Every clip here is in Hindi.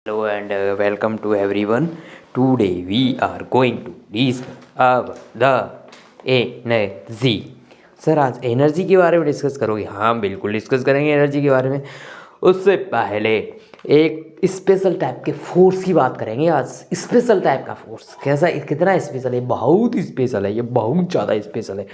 Hello and welcome to everyone. Today we are going to discuss about the energy. Sir आज एनर्जी के बारे में डिस्कस करोगे? हाँ बिल्कुल डिस्कस करेंगे एनर्जी के बारे में। उससे पहले एक स्पेशल टाइप के फोर्स की बात करेंगे आज। स्पेशल टाइप का फोर्स कैसा, कितना स्पेशल है? बहुत स्पेशल है, ये बहुत ज़्यादा स्पेशल है।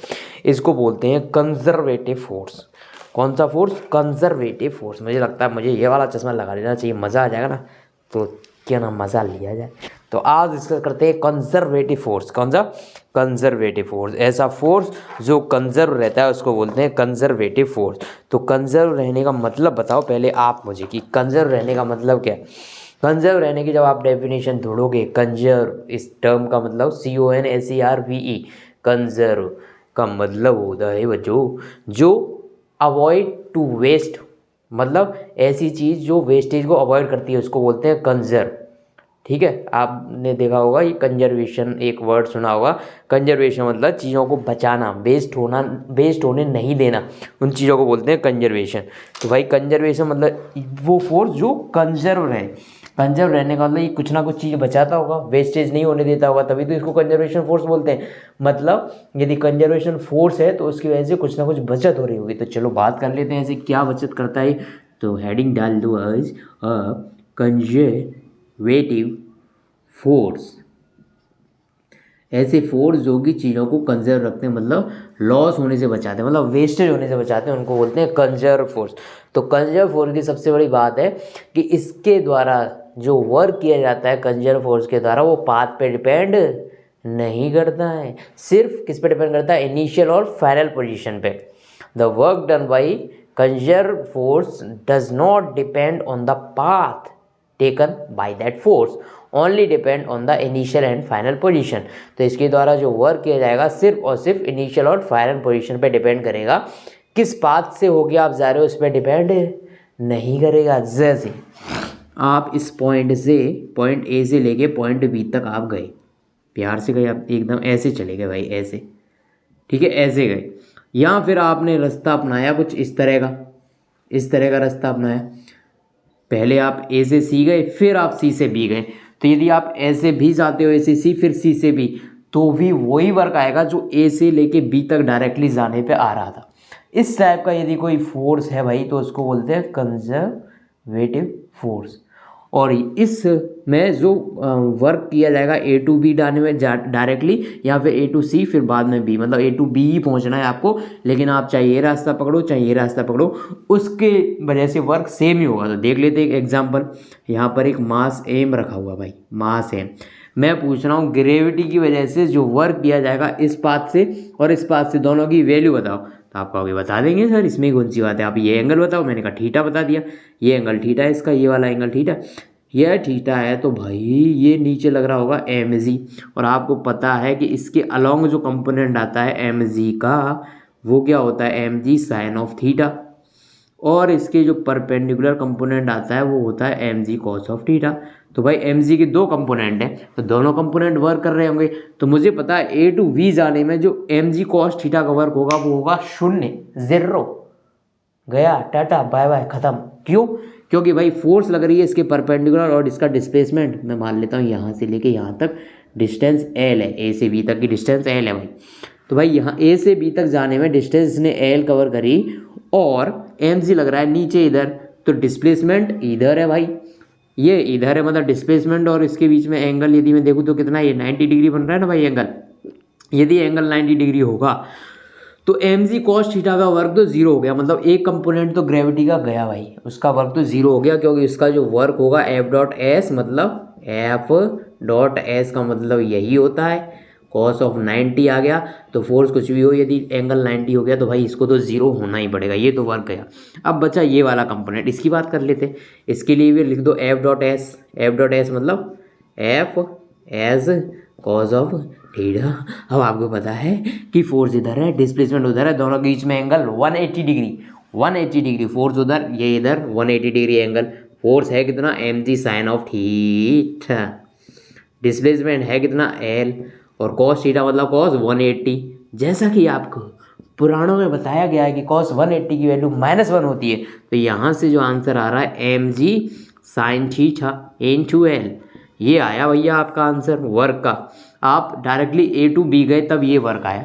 इसको बोलते हैं कंजर्वेटिव फोर्स। कौन सा फोर्स? Conservative force. मुझे लगता है मुझे ये वाला चश्मा लगा लेना चाहिए, मज़ा आ जाएगा ना। तो क्यों ना मज़ा लिया जाए। तो आज डिस्कस करते हैं कंजर्वेटिव फोर्स। कौन सा? Conservative force. ऐसा फोर्स जो कंजर्व रहता है उसको बोलते हैं कंजर्वेटिव फोर्स। तो कंजर्व रहने का मतलब बताओ पहले आप मुझे कि कंजर्व रहने का मतलब क्या है। कंजर्व रहने की जब आप डेफिनेशन ढूंढोगे, कंजर्व इस टर्म का मतलब CONSERVE, कंजर्व का मतलब होता है बच्चों जो अवॉइड टू वेस्ट, मतलब ऐसी चीज़ जो वेस्टेज को अवॉइड करती है उसको बोलते हैं कंजर्व। ठीक है, आपने देखा होगा ये कंजर्वेशन एक वर्ड सुना होगा। कंजर्वेशन मतलब चीज़ों को बचाना, वेस्ट होने नहीं देना, उन चीज़ों को बोलते हैं कंजर्वेशन। तो भाई कंजर्वेशन मतलब वो फोर्स जो कंजर्व रहे। कंजर्व रहने का मतलब ये कुछ ना कुछ चीज़ बचाता होगा, वेस्टेज नहीं होने देता होगा, तभी तो इसको कंजर्वेशन फोर्स बोलते हैं। मतलब यदि कंजर्वेशन फोर्स है तो उसकी वजह से कुछ ना कुछ बचत हो रही होगी। तो चलो बात कर लेते हैं ऐसे क्या बचत करता है। तो हेडिंग डाल दो आज कंजर्वेटिव फोर्स। ऐसे फोर्स जो कि चीज़ों को कंजर्व रखते हैं, मतलब लॉस होने से बचाते हैं, मतलब वेस्टेज होने से बचाते हैं, उनको बोलते हैं कंजर्व फोर्स। तो कंजर्व फोर्स की सबसे बड़ी बात है कि इसके द्वारा जो वर्क किया जाता है कंजर्व फोर्स के द्वारा वो पाथ पे डिपेंड नहीं करता है, सिर्फ किस पे डिपेंड करता है? इनिशियल और फाइनल पोजीशन पे। The work done by conserve force does not depend on the path taken by that force, only depend on the initial and final position. तो इसके द्वारा जो वर्क किया जाएगा सिर्फ और सिर्फ इनिशियल और फाइनल पोजीशन पे डिपेंड करेगा। किस पाथ से होके आप जा रहे हो इस पर डिपेंड नहीं करेगा। जैसे आप इस पॉइंट ए से लेके पॉइंट बी तक आप गए, प्यार से गए, आप एकदम ऐसे चले गए भाई, ऐसे, ठीक है, ऐसे गए। या फिर आपने रास्ता अपनाया कुछ इस तरह का रास्ता अपनाया। पहले आप ए से सी गए, फिर आप सी से बी गए। तो यदि आप ए से भी जाते हो, ए से सी फिर सी से बी, तो भी वही वर्क आएगा जो ए से लेके बी तक डायरेक्टली जाने पे आ रहा था। इस टाइप का यदि कोई फोर्स है भाई तो उसको बोलते हैं कंजर्वेटिव फोर्स। और इस में जो वर्क किया जाएगा ए टू बी जाने में डायरेक्टली, या फिर ए टू सी फिर बाद में बी, मतलब ए टू बी ही पहुंचना है आपको, लेकिन आप चाहे ये रास्ता पकड़ो चाहे ये रास्ता पकड़ो, उसके वजह से वर्क सेम ही होगा। तो देख लेते हैं एक एग्जांपल। यहाँ पर एक मास एम रखा हुआ भाई, मास एम। मैं पूछ रहा हूँ ग्रेविटी की वजह से जो वर्क किया जाएगा इस पाथ से और इस पाथ से, दोनों की वैल्यू बताओ। तो आप कहोगे बता देंगे सर, इसमें कौन सी बात है, आप ये एंगल बताओ। मैंने कहा थीटा बता दिया, ये एंगल थीटा है इसका, ये वाला एंगल थीटा, यह थीटा है। तो भाई ये नीचे लग रहा होगा एम जी, और आपको पता है कि इसके अलोंग जो कंपोनेंट आता है एम जी का, वो क्या होता है? M G sine of theta. और इसके जो परपेंडिकुलर कंपोनेंट आता है वो होता है M G cos of theta. तो भाई एम जी के दो कंपोनेंट हैं, तो दोनों कंपोनेंट वर्क कर रहे होंगे। तो मुझे पता है ए टू वी जाने में जो एम जी कॉस थीटा का वर्क होगा वो होगा 0, 0, गया, टाटा बाय बाय, खत्म। क्यों? क्योंकि भाई फोर्स लग रही है इसके परपेंडिकुलर, और इसका डिस्प्लेसमेंट मैं मान लेता हूँ यहाँ से लेके यहाँ तक डिस्टेंस एल है, ए से बी तक की डिस्टेंस एल है भाई। तो भाई यहाँ ए से बी तक जाने में डिस्टेंस इसने एल कवर करी, और एम जी लग रहा है नीचे इधर, तो डिस्प्लेसमेंट इधर है भाई, ये इधर है, मतलब डिस्प्लेसमेंट और इसके बीच में एंगल यदि मैं देखूँ तो कितना, ये 90 डिग्री बन रहा है ना भाई एंगल। यदि एंगल 90 डिग्री होगा तो एम जी कॉस थीटा का वर्क तो जीरो हो गया, मतलब एक कंपोनेंट तो ग्रेविटी का गया भाई, उसका वर्क तो जीरो हो गया, क्योंकि उसका जो वर्क होगा एफ डॉट एस, मतलब एफ डॉट एस का मतलब यही होता है, कॉस ऑफ 90 आ गया। तो फोर्स कुछ भी हो, यदि एंगल 90 हो गया तो भाई इसको तो जीरो होना ही पड़ेगा, ये तो वर्क गया। अब बचा ये वाला कंपोनेंट, इसकी बात कर लेते हैं। इसके लिए भी लिख दो F dot S, F dot S मतलब F as cos of theta. अब आपको पता है कि फोर्स इधर है, डिस्प्लेसमेंट उधर है, दोनों के बीच में एंगल 180 डिग्री, 180 डिग्री, फोर्स उधर, ये इधर, 180 डिग्री एंगल। फोर्स है कितना? M G sine of theta. Displacement है कितना? एल, और कॉस थीटा मतलब कॉस 180। जैसा कि आपको पुराणों में बताया गया है कि कॉस 180 की वैल्यू -1 होती है, तो यहाँ से जो आंसर आ रहा है M G sine theta into L. ये आया भैया आपका आंसर वर्क का। आप डायरेक्टली ए टू बी गए तब ये वर्क आया।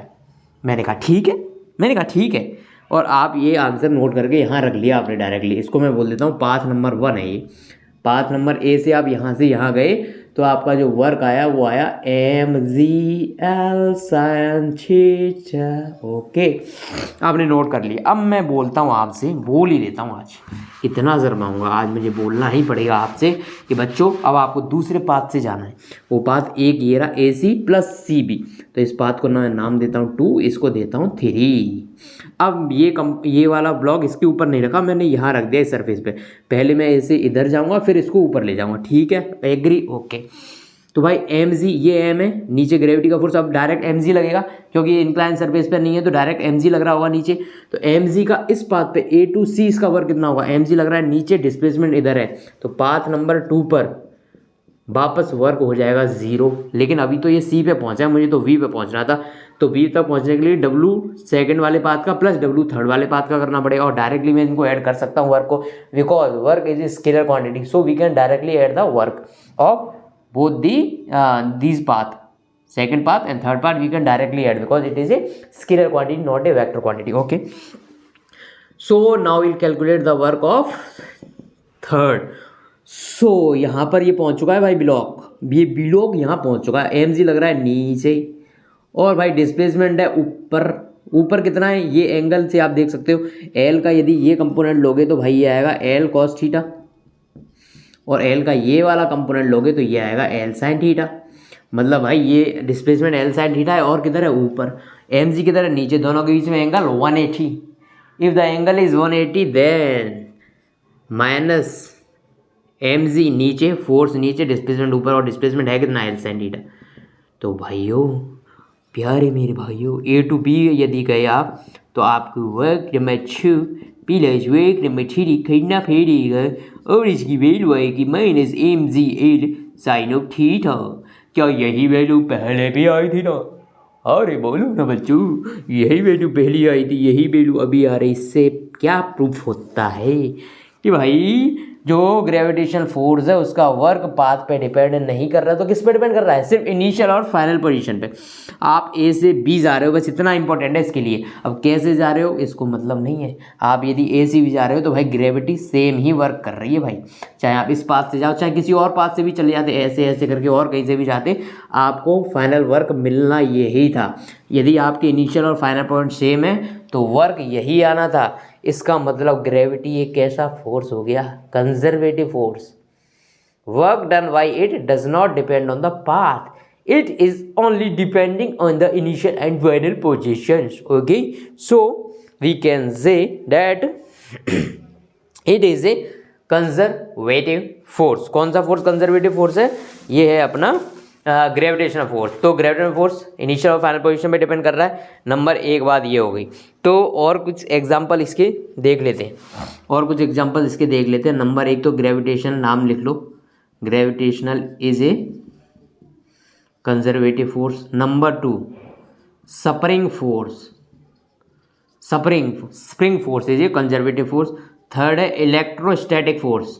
मैंने कहा ठीक है, मैंने कहा ठीक है, और आप ये आंसर नोट करके यहाँ रख लिया आपने डायरेक्टली। इसको मैं बोल देता हूँ पाथ नंबर 1 है ये। पाथ नंबर ए से आप यहाँ से यहाँ गए तो आपका जो वर्क आया वो आया MZL sin थीटा। ओके, आपने नोट कर लिया। अब मैं बोलता हूँ आपसे, बोल ही देता हूँ आज, इतना शर्माऊंगा आज, मुझे बोलना ही पड़ेगा आपसे कि बच्चों अब आपको दूसरे पाथ से जाना है। वो पाथ एक ये रहा AC + CB, तो इस पाथ को मैं नाम देता हूँ 2, इसको देता हूँ 3। अब ये वाला ब्लॉक इसके ऊपर नहीं रखा मैंने, यहाँ रख दिया इस सरफेस पे। पहले मैं ऐसे इधर जाऊँगा फिर इसको ऊपर ले जाऊँगा, ठीक है, एग्री, ओके। तो भाई mg, ये m है, नीचे ग्रेविटी का फोर्स, अब डायरेक्ट mg लगेगा क्योंकि इंक्लाइन सरफेस पर नहीं है तो डायरेक्ट mg लग रहा होगा नीचे। तो mg का इस पाथ पे A to C इसका वर्क कितना होगा, mg लग रहा है नीचे, डिस्प्लेसमेंट इधर है, तो पाथ नंबर 2 पर वापस वर्क हो जाएगा 0। लेकिन अभी तो ये C पे पहुंचा है, मुझे तो V पे पहुंचना था, तो V तक पहुंचने के लिए W सेकंड वाले पाथ का प्लस W थर्ड वाले पाथ का करना पड़ेगा, और डायरेक्टली मैं इनको ऐड कर सकता हूँ वर्क को, because work is a scalar quantity, so we can directly add the work of both these path, second path and third path we can directly add because it is a scalar quantity not a vector quantity. Okay, so now we'll calculate the work of third. so यहाँ पर ये पहुँच चुका है भाई ब्लॉक, ये ब्लॉक यहाँ पहुँच चुका है, mg लग रहा है नीचे, और भाई डिस्प्लेसमेंट है ऊपर। ऊपर कितना है, ये एंगल से आप देख सकते हो l का, यदि ये कंपोनेंट लोगे तो भाई ये आएगा l cos थीटा, और L का ये वाला कंपोनेंट लोगे तो ये आएगा L sin थीटा। मतलब भाई ये डिस्प्लेसमेंट L sin थीटा है, और किधर है ऊपर, mg किधर है नीचे, दोनों के बीच में angle 180। If the angle is 180 then minus mg नीचे, फोर्स नीचे, डिस्प्लेसमेंट ऊपर, और डिस्प्लेसमेंट है कितना L sin थीटा। तो भाइयों, प्यारे मेरे भाइयों, A to B यदि गए आप तो आपको work number 2 plus work number 3 करना पड़ेगा, और इसकी वैल्यू आएगी -mgl साइन ऑफ थीटा। क्या यही वैल्यू पहले भी आई थी ना? अरे बोलो ना बच्चों, यही वैल्यू पहले आई थी, यही वैल्यू अभी आ रही। इससे क्या प्रूफ होता है कि भाई जो ग्रेविटेशन फोर्स है उसका वर्क पाथ पे डिपेंड नहीं कर रहा है, तो किस पे डिपेंड कर रहा है, सिर्फ इनिशियल और फाइनल पोजीशन पे। आप ए से बी जा रहे हो, बस इतना इंपॉर्टेंट है इसके लिए। अब कैसे जा रहे हो इसको मतलब नहीं है, आप यदि ए से भी जा रहे हो तो भाई ग्रेविटी सेम ही वर्क कर रही है भाई, चाहे आप इस पाथ से जाओ चाहे किसी और पाथ से भी चले जाते, ऐसे ऐसे करके और कहीं से भी जाते, आपको फाइनल वर्क मिलना यही था। यदि आपके इनिशियल और फाइनल पॉइंट सेम है तो वर्क यही आना था। इसका मतलब ग्रेविटी एक कैसा फोर्स हो गया, conservative force. Work done by it does not depend on the path, it is only depending on the initial and final positions. Okay, so we can say that it is a conservative force. कौन सा फोर्स कंजर्वेटिव फोर्स है, ये है अपना ग्रेविटेशनल फोर्स। तो ग्रेविटेशनल फोर्स इनिशियल और फाइनल पोजीशन पे डिपेंड कर रहा है। नंबर एक बात ये हो गई। तो और कुछ एग्जांपल इसके देख लेते हैं, और कुछ एग्जांपल इसके देख लेते हैं। नंबर एक तो ग्रेविटेशन, नाम लिख लो, gravitational is a conservative force. Number two spring force, spring force is a conservative force. Third है electrostatic force,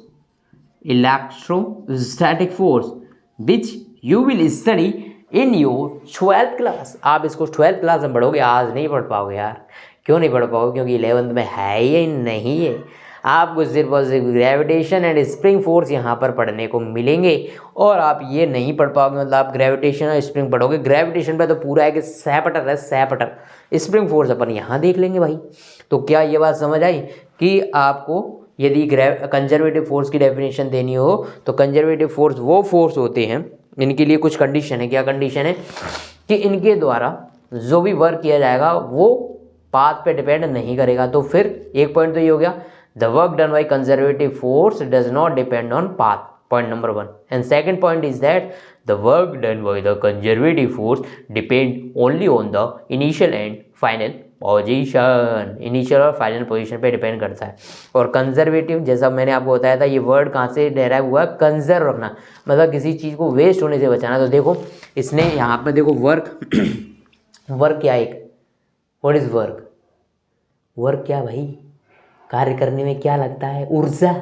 electrostatic force which you will study in your 12th class. आप इसको 12th क्लास में पढ़ोगे, आज नहीं पढ़ पाओगे यार। क्यों नहीं पढ़ पाओगे, क्योंकि 11th में है ही नहीं है। आपको सिर्फ और सिर्फ ग्रेविटेशन एंड स्प्रिंग फोर्स यहाँ पर पढ़ने को मिलेंगे, और आप ये नहीं पढ़ पाओगे। मतलब आप ग्रेविटेशन और स्प्रिंग पढ़ोगे, ग्रेविटेशन पे तो पूरा है कि सैपटर है सैपटर, स्प्रिंग फोर्स अपन यहाँ देख लेंगे भाई। तो क्या ये बात समझ आई कि आपको यदि कंजर्वेटिव फोर्स की डेफिनेशन देनी हो तो कंजर्वेटिव फोर्स वो फोर्स होते हैं, इनके लिए कुछ कंडीशन है। क्या कंडीशन है कि इनके द्वारा जो भी वर्क किया जाएगा वो पाथ पे डिपेंड नहीं करेगा। तो फिर एक पॉइंट तो ये हो गया, the work done by conservative force does not depend on path, point number 1. And second point is that the work done by the conservative force depend only on the initial and final position, initial और फाइनल पोजीशन पे डिपेंड करता है। और कंजर्वेटिव, जैसा मैंने आपको बताया था, ये वर्ड कहाँ से डेराइव हुआ, कंजर्व रखना, मतलब किसी चीज़ को वेस्ट होने से बचाना। तो देखो इसने यहाँ पे देखो वर्क वर्क क्या, एक व्हाट इज वर्क, वर्क क्या भाई, कार्य करने में क्या लगता है, ऊर्जा।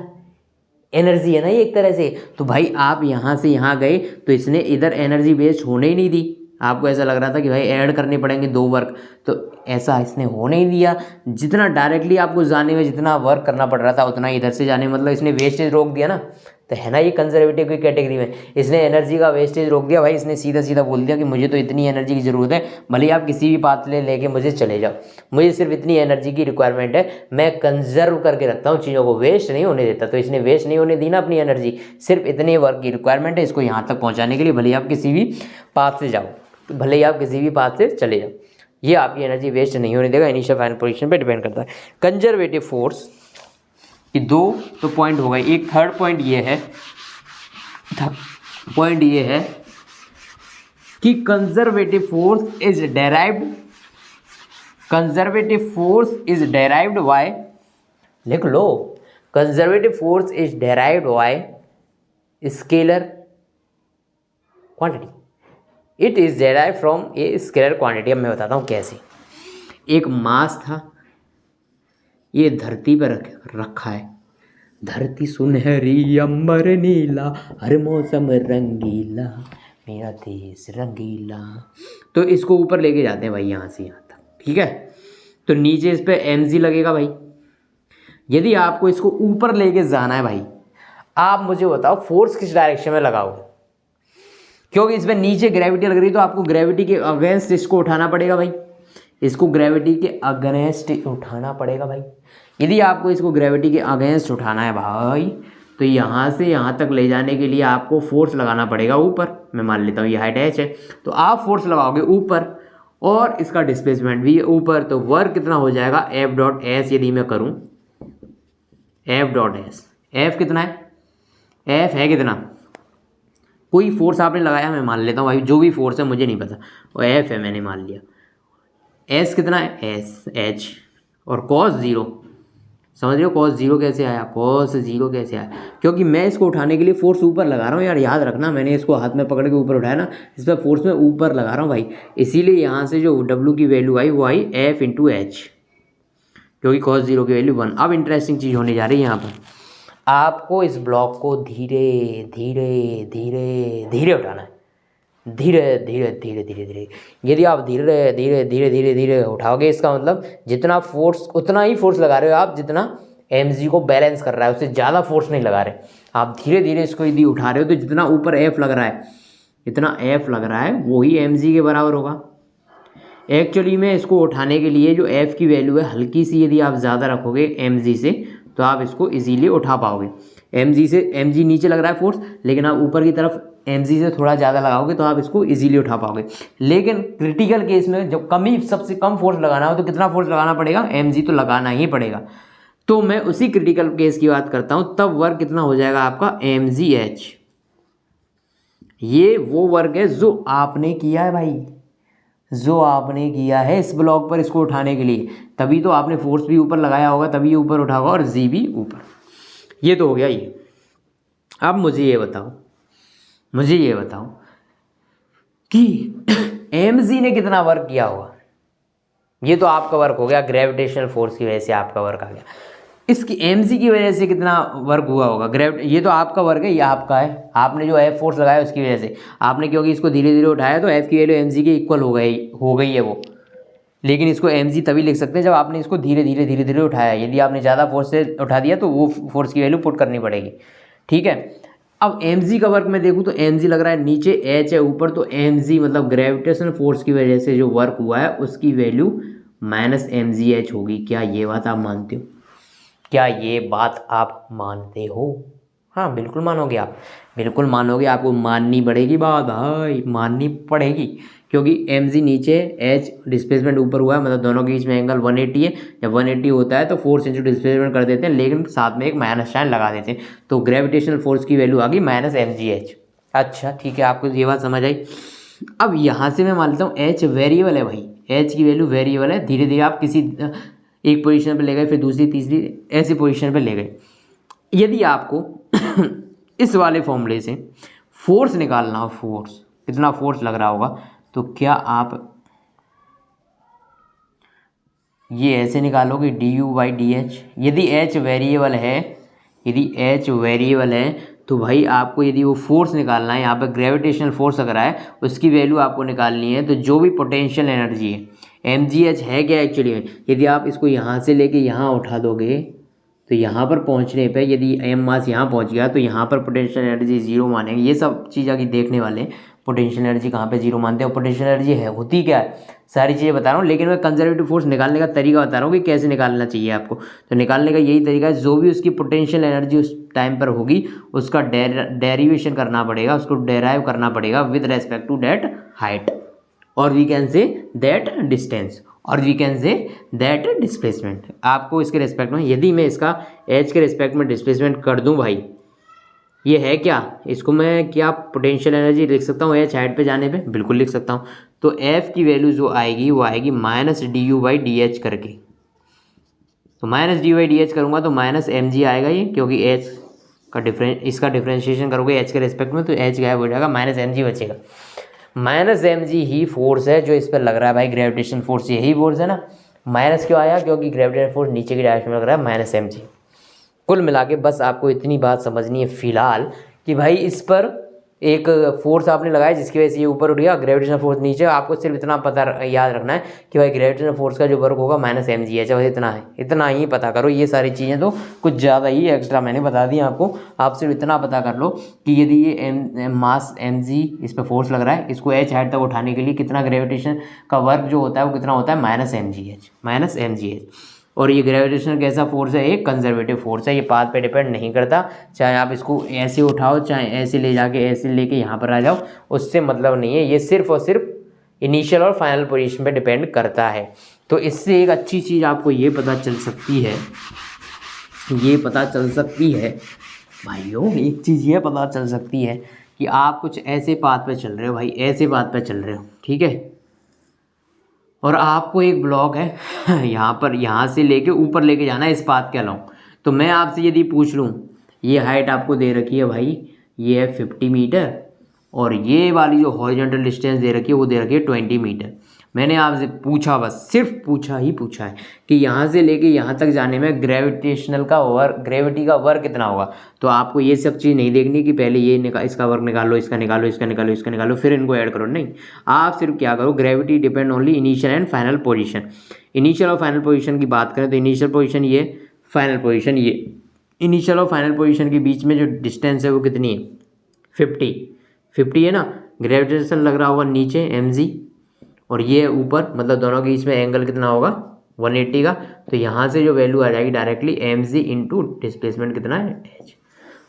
एनर्जी है ना ये एक तरह से। तो भाई आप यहाँ से यहाँ गए तो इसने इधर एनर्जी वेस्ट होने ही नहीं दी। आपको ऐसा लग रहा था कि भाई ऐड करने पड़ेंगे 2 वर्क, तो ऐसा इसने होने ही दिया। जितना डायरेक्टली आपको जाने में जितना वर्क करना पड़ रहा था उतना इधर से जाने में, मतलब इसने वेस्टेज रोक दिया ना। तो है ना ये कंजर्वेटिव की कैटेगरी में, इसने एनर्जी का वेस्टेज रोक दिया भाई। इसने सीधा सीधा बोल दिया कि मुझे तो इतनी एनर्जी की ज़रूरत है, भले ही आप किसी भी पाथवे लेके मुझे चले जाओ, मुझे सिर्फ इतनी एनर्जी की रिक्वायरमेंट है, मैं कंजर्व करके रखता हूँ, चीज़ों को वेस्ट नहीं होने देता। तो इसने वेस्ट नहीं होने दी ना अपनी एनर्जी, सिर्फ इतने वर्क की रिक्वायरमेंट है इसको यहाँ तक पहुँचाने के लिए, भले ही आप किसी भी पाथ से जाओ, भले ही आप किसी भी पाथ से चले जाओ, ये आपकी एनर्जी वेस्ट नहीं होने देगा। इनिशियल फाइनल पोजीशन पे डिपेंड करता है। कंजर्वेटिव फोर्स की 2 तो पॉइंट हो गए। एक थर्ड पॉइंट ये है कि conservative force is derived by, लिख लो, conservative force is derived by scalar quantity, it is derived from a scalar quantity. अब मैं बताता हूँ कैसे। एक मास था, ये धरती पर रखा है, धरती सुनहरी अंबर नीला, हर मौसम रंगीला, मेरा देश रंगीला। तो इसको ऊपर लेके जाते हैं भाई यहाँ से यहाँ तक, ठीक है। तो नीचे इस पर mg लगेगा भाई। यदि आपको इसको ऊपर लेके जाना है भाई, आप मुझे बताओ फोर्स किस डायरेक्शन में लगाओगे, क्योंकि इसमें नीचे ग्रेविटी लग रही है तो आपको ग्रेविटी के अगेंस्ट इसको उठाना पड़ेगा भाई, इसको ग्रेविटी के अगेंस्ट उठाना पड़ेगा भाई। यदि आपको इसको ग्रेविटी के अगेंस्ट उठाना है भाई, तो यहाँ से यहाँ तक ले जाने के लिए आपको फोर्स लगाना पड़ेगा ऊपर। मैं मान लेता हूँ ये हाइट h है, तो आप फोर्स लगाओगे ऊपर और इसका डिस्प्लेसमेंट भी ऊपर, तो वर्क कितना हो जाएगा F.S। यदि मैं करूँ F.S, F कितना है, F है कितना, कोई फोर्स आपने लगाया, मैं मान लेता हूँ भाई जो भी फोर्स है मुझे नहीं पता, और F है मैंने मान लिया। S कितना है, S और cos 0, समझ रहे हो cos 0 कैसे आया, cos 0 कैसे आया, क्योंकि मैं इसको उठाने के लिए फोर्स ऊपर लगा रहा हूँ यार, याद रखना, मैंने इसको हाथ में पकड़ के ऊपर उठाया ना, इस पर फोर्स में ऊपर लगा रहा हूँ भाई, इसीलिए यहाँ से जो W की वैल्यू आई वो आई F/H, क्योंकि cos 0 की वैल्यू 1। अब इंटरेस्टिंग चीज़ होने जा रही है यहाँ पर, आपको इस ब्लॉक को धीरे धीरे धीरे धीरे उठाना है, धीरे धीरे धीरे धीरे धीरे। यदि आप धीरे धीरे धीरे धीरे धीरे उठाओगे, इसका मतलब जितना फोर्स उतना ही फोर्स लगा रहे हो आप जितना mg को बैलेंस कर रहा है, उससे ज़्यादा फोर्स नहीं लगा रहे आप। धीरे धीरे इसको यदि उठा रहे हो तो जितना ऊपर F लग रहा है, इतना F लग रहा है वही mg के बराबर होगा। एक्चुअली में इसको उठाने के लिए जो F की वैल्यू है हल्की सी यदि आप ज़्यादा रखोगे mg से, तो आप इसको इजीली उठा पाओगे। mg नीचे लग रहा है फोर्स, लेकिन आप ऊपर की तरफ mg से थोड़ा ज़्यादा लगाओगे तो आप इसको इजीली उठा पाओगे। लेकिन क्रिटिकल केस में जब सबसे कम फोर्स लगाना हो तो कितना फोर्स लगाना पड़ेगा, mg तो लगाना ही पड़ेगा। तो मैं उसी क्रिटिकल केस की बात करता हूँ, तब वर्क कितना हो जाएगा आपका mgh। ये वो वर्क है जो आपने किया है भाई, जो आपने किया है इस ब्लॉक पर इसको उठाने के लिए, तभी तो आपने फोर्स भी ऊपर लगाया होगा, तभी ये ऊपर उठा होगा और जी भी ऊपर। ये तो हो गया ये। अब मुझे ये बताओ कि mg ने कितना वर्क किया होगा। ये तो आपका वर्क हो गया, ग्रेविटेशनल फोर्स की वजह से आपका वर्क आ गया। इसकी mg की वजह से कितना वर्क हुआ होगा, ये तो आपका वर्क है, ये आपका है, आपने जो F फोर्स लगाया उसकी वजह से आपने, क्योंकि इसको धीरे धीरे उठाया तो F की वैल्यू mg के इक्वल हो गई है वो। लेकिन इसको mg तभी लिख सकते हैं जब आपने इसको धीरे धीरे धीरे धीरे उठाया। यदि आपने ज़्यादा फोर्स से उठा दिया तो वो फोर्स की वैल्यू पुट करनी पड़ेगी, ठीक है। अब mg का वर्क मैं देखूँ तो mg लग रहा है नीचे, h है ऊपर, तो mg मतलब ग्रेविटेशनल फोर्स की वजह से जो वर्क हुआ है उसकी वैल्यू -mgh होगी। क्या ये बात आप मानते हो? क्या ये बात आप मानते हो? हाँ बिल्कुल मानोगे आप, बिल्कुल मानोगे, आपको माननी पड़ेगी बात भाई, माननी पड़ेगी, क्योंकि mg नीचे, h डिस्प्लेसमेंट ऊपर हुआ है, मतलब दोनों के बीच में एंगल 180 है। जब 180 होता है तो फोर्स इंटू डिस्प्लेसमेंट कर देते हैं, लेकिन साथ में एक माइनस साइन लगा देते हैं, तो ग्रेविटेशनल फोर्स की वैल्यू आ गई -mgh। अच्छा ठीक है, आपको ये बात समझ आई। अब यहाँ से मैं मान लेता हूँ h वेरिएबल है भाई, h की वैल्यू वेरिएबल है, धीरे धीरे आप किसी एक पोजीशन पे ले गए, फिर दूसरी तीसरी ऐसी पोजीशन पे ले गए। यदि आपको इस वाले फॉर्मूले से फोर्स निकालना हो, फोर्स कितना फोर्स लग रहा होगा, तो क्या आप ये ऐसे निकालोगे du/dh। यदि h वेरिएबल है, यदि एच वेरिएबल है तो भाई आपको यदि वो फोर्स निकालना है, यहाँ पर ग्रेविटेशनल फोर्स अगर है उसकी वैल्यू आपको निकालनी है। तो जो भी पोटेंशियल एनर्जी है, mgh है क्या एक्चुअली में, यदि आप इसको यहाँ से लेके यहाँ उठा दोगे तो यहाँ पर पहुँचने पे यदि एम मास यहाँ पहुँच गया तो यहाँ पर पोटेंशियल एनर्जी जीरो मानेंगे। ये सब चीज़ आगे देखने वाले हैं, पोटेंशियल एनर्जी कहाँ पे जीरो मानते हैं और पोटेंशियल एनर्जी है होती क्या है, सारी चीज़ें बता रहा हूँ। लेकिन मैं कंजर्वेटिव फोर्स निकालने का तरीका बता रहा हूँ कि कैसे निकालना चाहिए आपको। तो निकालने का यही तरीका है, जो भी उसकी पोटेंशियल एनर्जी उस टाइम पर होगी उसका डेरिवेशन करना पड़ेगा, उसको डेराइव करना पड़ेगा with respect to that height, और we can say that distance, और we can say that displacement. आपको इसके रेस्पेक्ट में, यदि मैं इसका एच के रेस्पेक्ट में डिस्प्लेसमेंट कर दूं भाई, ये है क्या, इसको मैं क्या पोटेंशियल एनर्जी लिख सकता हूँ एच हाइट पे जाने पे, बिल्कुल लिख सकता हूँ। तो एफ की वैल्यू जो आएगी वो आएगी minus D you by D H करके। तो minus D you by D H करूँगा तो माइनस एम जी आएगा ये, क्योंकि एच का इसका डिफ्रेंशिएशन करोगे एच के रेस्पेक्ट में तो एच गायब हो जाएगा, माइनस एम जी बचेगा। माइनस एम जी ही फोर्स है जो इस पर लग रहा है भाई, ग्रेविटेशन फोर्स यही फोर्स है ना। माइनस क्यों आया, क्योंकि ग्रेविटेशन फोर्स नीचे की डायरेक्शन में लग रहा है, माइनस एम जी। कुल मिला के बस आपको इतनी बात समझनी है फिलहाल कि भाई इस पर एक फोर्स आपने लगाया जिसकी वजह से ये ऊपर उठ गया, ग्रेविटेशनल फोर्स नीचे। आपको सिर्फ इतना पता याद रखना है कि भाई ग्रेविटेशनल फोर्स का जो वर्क होगा माइनस एम जी है, चाहे इतना है, इतना ही पता करो। ये सारी चीज़ें तो कुछ ज़्यादा ही एक्स्ट्रा मैंने बता दी आपको, आप सिर्फ इतना पता कर लो कि यदि ये मास एम जी इस पर फोर्स लग रहा है, इसको एच हाइट तक उठाने के लिए कितना ग्रेविटेशन का वर्क जो होता है वो कितना होता है, minus M G H, minus M G H. और ये ग्रेविटेशन कैसा फोर्स है, एक कंजर्वेटिव फोर्स है, ये पाथ पे डिपेंड नहीं करता। चाहे आप इसको ऐसे उठाओ, चाहे ऐसे ले जाके ऐसे लेके यहाँ पर आ जाओ, उससे मतलब नहीं है। ये सिर्फ और सिर्फ इनिशियल और फाइनल पोजीशन पे डिपेंड करता है। तो इससे एक अच्छी चीज़ आपको ये पता चल सकती है, ये पता चल सकती है भाइयों, एक चीज़ ये पता चल सकती है कि आप कुछ ऐसे पाथ पे चल रहे हो भाई, ऐसे पाथ पे चल रहे हो, ठीक है, और आपको एक ब्लॉक है यहाँ पर, यहाँ से लेके ऊपर लेके जाना है इस पाथ के अलाउ। तो मैं आपसे यदि पूछ लूँ, ये हाइट आपको दे रखी है भाई, ये है 50 मीटर, और ये वाली जो हॉरिजॉन्टल डिस्टेंस दे रखी है वो दे रखी है 20 मीटर। मैंने आपसे पूछा, बस सिर्फ पूछा ही पूछा है कि यहाँ से लेके यहाँ तक जाने में ग्रेविटेशनल का वर्क, ग्रेविटी का वर्क कितना होगा। तो आपको ये सब चीज़ नहीं देखनी कि पहले ये इसका वर्क निकालो, इसका निकालो, इसका निकालो, इसका निकालो, फिर इनको ऐड करो, नहीं। आप सिर्फ क्या करो, gravity depend only initial and final position. Initial और फाइनल पोजीशन की बात करें तो इनिशियल पोजीशन ये, फाइनल पोजीशन ये। इनिशियल और फाइनल पोजीशन के बीच में जो डिस्टेंस है वो कितनी है, 50 है ना। ग्रेविटेशन लग रहा होगा नीचे mg, और ये ऊपर, मतलब दोनों के बीच में एंगल कितना होगा, 180 का। तो यहाँ से जो वैल्यू आ जाएगी डायरेक्टली mg इंटू डिस्प्लेसमेंट कितना है, h।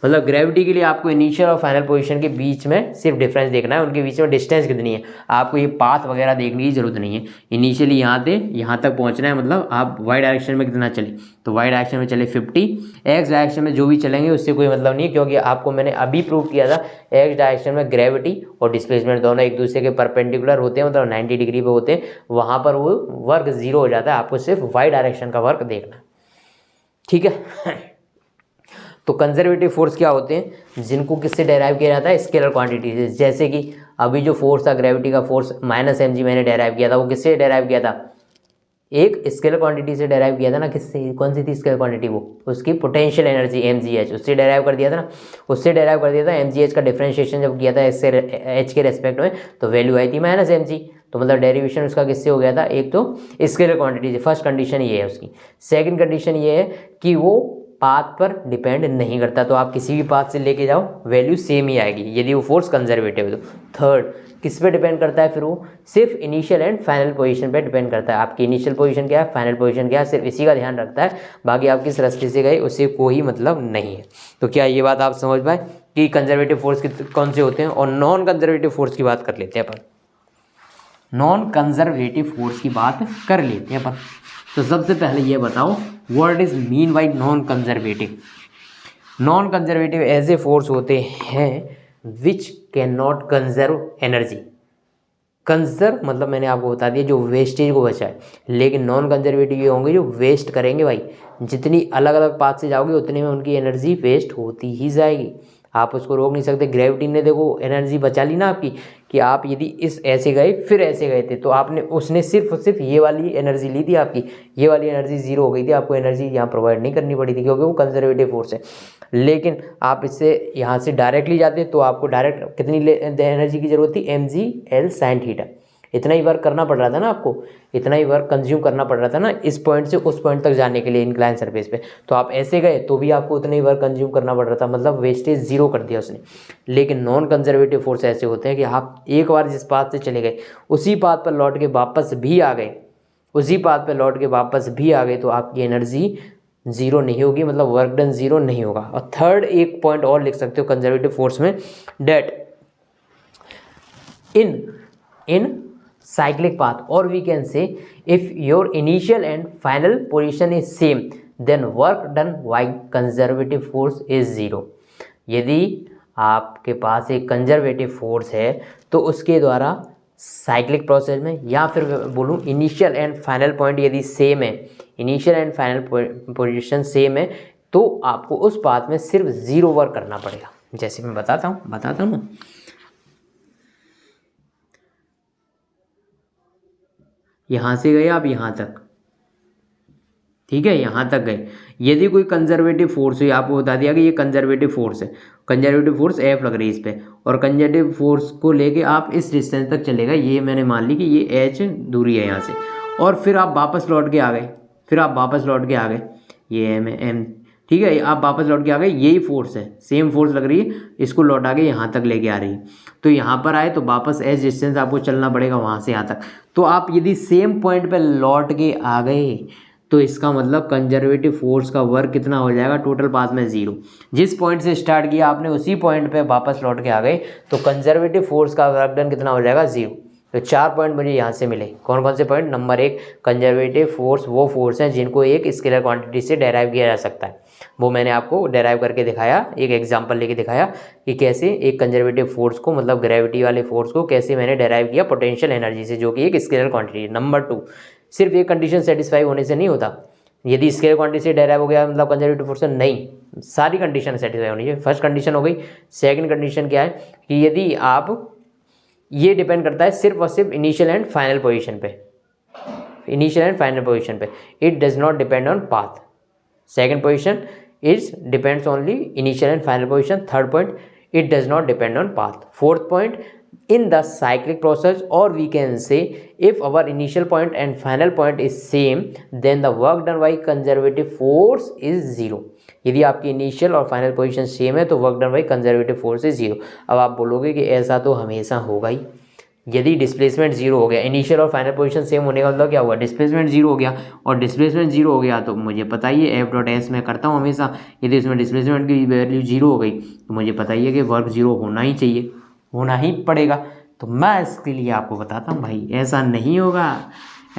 मतलब ग्रेविटी के लिए आपको इनिशियल और फाइनल पोजीशन के बीच में सिर्फ डिफरेंस देखना है, उनके बीच में डिस्टेंस कितनी है। आपको ये पाथ वगैरह देखने की जरूरत नहीं है। इनिशियली यहाँ से यहाँ तक पहुँचना है, मतलब आप वाई डायरेक्शन में कितना चले, तो वाई डायरेक्शन में चले 50, एक्स डायरेक्शन में जो भी चलेंगे उससे कोई मतलब नहीं है, क्योंकि आपको मैंने अभी प्रूव किया था एक्स डायरेक्शन में ग्रेविटी और डिस्प्लेसमेंट दोनों एक दूसरे के परपेंडिकुलर होते हैं, मतलब 90 डिग्री पे होते हैं, वहाँ पर वो वर्क जीरो हो जाता है। आपको सिर्फ वाई डायरेक्शन का वर्क देखना है, ठीक है। तो कंजर्वेटिव फोर्स क्या होते हैं, जिनको किससे डेराइव किया जाता है, स्केलर क्वांटिटी से। जैसे कि अभी जो फोर्स था ग्रेविटी का फोर्स माइनस एम जी मैंने डेराइव किया था, वो किससे डेराइव किया था, एक स्केलर क्वांटिटी से डेराइव किया था ना। किससे, कौन सी थी स्केलर क्वांटिटी, वो उसकी potential energy M G H, उससे डेराइव कर दिया था ना, उससे डेराइव कर दिया था। एम जी एच का डिफ्रेंशिएशन जब किया था इससे एच के रेस्पेक्ट में, तो वैल्यू आई थी माइनस एम जी। तो मतलब डेरिवेशन उसका किससे हो गया था, एक तो स्केलर क्वांटिटी से। फर्स्ट कंडीशन ये है उसकी। सेकंड कंडीशन ये है कि वो पाथ पर डिपेंड नहीं करता, तो आप किसी भी पाथ से लेके जाओ वैल्यू सेम ही आएगी यदि वो फोर्स कंजर्वेटिव है तो। थर्ड, किस पे डिपेंड करता है फिर वो, सिर्फ इनिशियल एंड फाइनल पोजीशन पे डिपेंड करता है। आपकी इनिशियल पोजीशन क्या है, फाइनल पोजीशन क्या है, सिर्फ इसी का ध्यान रखता है, बाकी आप किस रास्ते से गए उससे कोई मतलब नहीं है। तो क्या ये बात आप समझ पाए कि कंजर्वेटिव फोर्स कौन से होते हैं। और नॉन कंजर्वेटिव फोर्स की बात कर लेते हैं अपन, नॉन कंजर्वेटिव फोर्स की बात कर लेते हैं अपन। तो सबसे पहले ये बताओ, what is mean by non conservative. Non conservative ऐसे फोर्स होते हैं which can not conserve energy. Conserve मतलब मैंने आपको बता दिया जो वेस्टेज को बचाए, लेकिन नॉन कंजर्वेटिव ये होंगे जो वेस्ट करेंगे भाई। जितनी अलग अलग पाथ से जाओगे उतने में उनकी एनर्जी वेस्ट होती ही जाएगी, आप उसको रोक नहीं सकते। ग्रेविटी ने देखो एनर्जी बचा ली ना आपकी, कि आप यदि इस ऐसे गए फिर ऐसे गए थे तो आपने, उसने सिर्फ ये वाली एनर्जी ली थी आपकी, ये वाली एनर्जी जीरो हो गई थी, आपको एनर्जी यहाँ प्रोवाइड नहीं करनी पड़ी थी क्योंकि वो कंजर्वेटिव फोर्स है। लेकिन आप इससे यहाँ से डायरेक्टली जाते तो आपको डायरेक्ट कितनी एनर्जी की ज़रूरत थी, mg/L sin थीटा। इतना ही वर्क करना पड़ रहा था ना आपको, इतना ही वर्क कंज्यूम करना पड़ रहा था ना इस पॉइंट से उस पॉइंट तक जाने के लिए इंक्लाइन सरफेस पे। तो आप ऐसे गए तो भी आपको उतना ही वर्क कंज्यूम करना पड़ रहा था, मतलब वेस्टेज जीरो कर दिया उसने। लेकिन नॉन कंजर्वेटिव फोर्स ऐसे होते हैं कि आप एक बार जिस पाथ से चले गए उसी पाथ पर लौट के वापस भी आ गए, उसी पाथ पर लौट के वापस भी आ गए, तो आपकी एनर्जी जीरो नहीं होगी, मतलब वर्क डन जीरो नहीं होगा। और थर्ड एक पॉइंट और लिख सकते हो कंजर्वेटिव फोर्स में, date in cyclic path, or we can say if your initial and final position is same then work done by conservative force is zero। यदि आपके पास एक कंजर्वेटिव फोर्स है तो उसके द्वारा साइक्लिक प्रोसेस में, या फिर बोलूँ इनिशियल एंड फाइनल पॉइंट यदि सेम है, initial and final position same है, तो आपको उस पाथ में सिर्फ ज़ीरो वर्क करना पड़ेगा। जैसे मैं बताता हूँ ना, यहाँ से गए आप यहाँ तक, ठीक है, यहाँ तक गए। यदि कोई कंजर्वेटिव फोर्स है, आपको बता दिया कि ये कंजर्वेटिव फोर्स है, कंजर्वेटिव फोर्स एफ लग रही है इस पर, और कंजर्वेटिव फोर्स को लेके आप इस डिस्टेंस तक चलेगा, ये मैंने मान ली कि ये एच दूरी है यहाँ से, और फिर आप वापस लौट के आ गए, ये एम है, एम, ठीक है, आप वापस लौट के आ गए, यही फोर्स है, सेम फोर्स लग रही है, इसको लौटा के यहाँ तक लेके आ रही है। तो यहाँ पर आए तो वापस एच डिस्टेंस आपको चलना पड़ेगा वहाँ से यहाँ तक। तो आप यदि सेम पॉइंट पे लौट के आ गए तो इसका मतलब कंजर्वेटिव फोर्स का वर्क कितना हो जाएगा, टोटल पाथ में जीरो। जिस पॉइंट से स्टार्ट किया आपने उसी पॉइंट पे वापस लौट के आ गए तो कंजर्वेटिव फोर्स का वर्क डन कितना हो जाएगा, जीरो। तो 4 पॉइंट मुझे यहाँ से मिले। कौन कौन से पॉइंट? नंबर 1, कंजर्वेटिव फोर्स वो फोर्स हैं जिनको एक स्केलर क्वांटिटी से डेराइव किया जा सकता है। वो मैंने आपको डेराइव करके दिखाया, एक एग्जांपल लेके दिखाया कि कैसे एक कंजर्वेटिव फोर्स को, मतलब ग्रेविटी वाले फोर्स को कैसे मैंने डेराइव किया पोटेंशियल एनर्जी से, जो कि एक स्केलर क्वांटिटी है। नंबर 2, सिर्फ एक कंडीशन सेटिस्फाई होने से नहीं होता। यदि स्केलर क्वांटिटी से डेराइव हो गया मतलब कंजर्वेटिव फोर्स नहीं, सारी कंडीशन सेटिस्फाई होनी चाहिए। फर्स्ट कंडीशन हो गई। सेकंड कंडीशन क्या है कि यदि आप, ये डिपेंड करता है सिर्फ और सिर्फ इनिशियल एंड फाइनल पोजीशन पे, it does not depend on path. Second position is depends only initial and final position. Third point, it does not depend on path. Fourth point, in the cyclic process, or we can say if our initial point and final point is same then the work done by conservative force is zero। यदि आपकी इनिशियल और फाइनल पोजीशन सेम है तो work done by conservative force is zero. अब आप बोलोगे कि ऐसा तो हमेशा होगा ही, यदि डिस्प्लेसमेंट जीरो हो गया, इनिशियल और फाइनल पोजीशन सेम होने का मतलब क्या हुआ, डिस्प्लेसमेंट जीरो हो गया, और डिस्प्लेसमेंट जीरो हो गया तो मुझे पता ही है एफ डॉट एस मैं करता हूँ हमेशा, यदि इसमें डिस्प्लेसमेंट की वैल्यू जीरो हो गई तो मुझे पता ही है कि वर्क जीरो होना ही चाहिए, होना ही पड़ेगा। तो मैं इसके लिए आपको बताता हूँ भाई ऐसा नहीं होगा,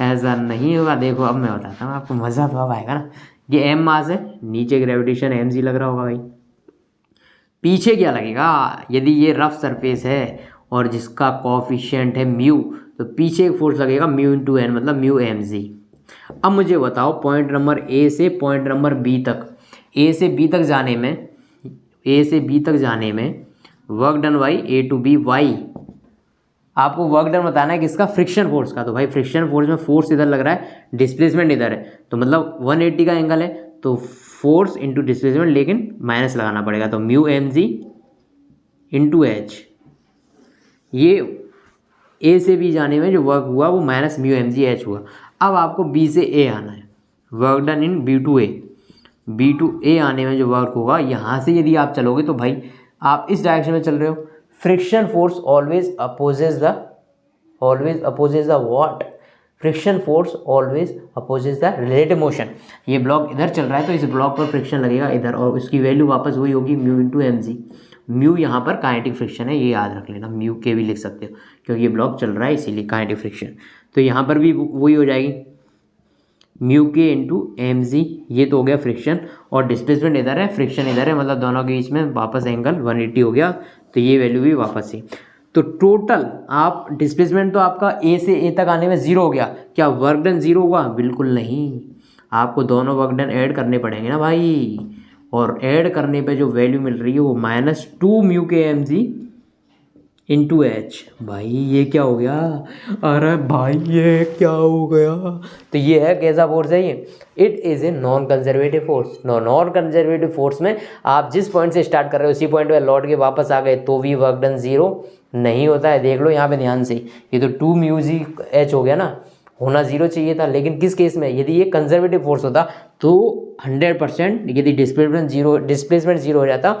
ऐसा नहीं होगा। देखो अब मैं बताता हूँ आपको, मज़ा तो अब आएगा ना। ये एम मास है, नीचे ग्रेविटेशन एम जी लग रहा होगा भाई, पीछे क्या लगेगा, यदि ये रफ सरफेस है और जिसका कोफिशिएंट है म्यू, तो पीछे एक फोर्स लगेगा म्यू इंटू एन, मतलब म्यू एम जी। अब मुझे बताओ पॉइंट नंबर ए से पॉइंट नंबर बी तक, ए से बी तक जाने में work done by A to B वाई, आपको वर्क डन बताना है किसका, फ्रिक्शन फोर्स का। तो भाई फ्रिक्शन फोर्स में फोर्स इधर लग रहा है, डिस्प्लेसमेंट इधर है, तो मतलब 180 का एंगल है, तो फोर्स इंटू डिस्प्लेसमेंट, लेकिन माइनस लगाना पड़ेगा, तो mu M G into H. ये ए से बी जाने में जो वर्क हुआ वो minus mu M G H हुआ। अब आपको बी से ए आना है, work done in B to A आने में जो वर्क होगा, यहाँ से यदि आप चलोगे तो भाई आप इस डायरेक्शन में चल रहे हो, friction force always opposes the what, friction force always opposes the relative motion. ये ब्लॉक इधर चल रहा है तो इस ब्लॉक पर फ्रिक्शन लगेगा इधर, और उसकी वैल्यू वापस वही होगी mu into M G. Mu यहाँ पर काइनेटिक फ्रिक्शन है, ये याद रख लेना, म्यू के भी लिख सकते हो क्योंकि ये ब्लॉक चल रहा है इसीलिए काइनेटिक फ्रिक्शन। तो यहाँ पर भी वही हो जाएगी म्यू के इंटू एम जी, ये तो हो गया फ्रिक्शन, और डिस्प्लेसमेंट इधर है, फ्रिक्शन इधर है, मतलब दोनों के बीच में वापस एंगल 180 हो गया, तो ये वैल्यू भी वापस ही। तो टोटल आप डिस्प्लेसमेंट तो आपका ए से ए तक आने में जीरो हो गया, क्या वर्क डन जीरो हुआ? बिल्कुल नहीं, आपको दोनों वर्क डन ऐड करने पड़ेंगे ना भाई, और ऐड करने पे जो वैल्यू मिल रही है वो -2 म्यू के एम जी इंटू एच। भाई ये क्या हो गया, अरे भाई ये क्या हो गया। तो ये है कैसा फोर्स है ये, it is a non conservative force. Non conservative force में आप जिस पॉइंट से स्टार्ट कर रहे हो उसी पॉइंट पे लौट के वापस आ गए तो भी वर्क डन जीरो नहीं होता है। देख लो यहाँ पे ध्यान से, ये तो 2 म्यू एच हो गया ना, होना जीरो चाहिए था। लेकिन किस केस में, यदि ये कंजर्वेटिव फोर्स होता तो 100%, यदि डिस्प्लेसमेंट जीरो हो जाता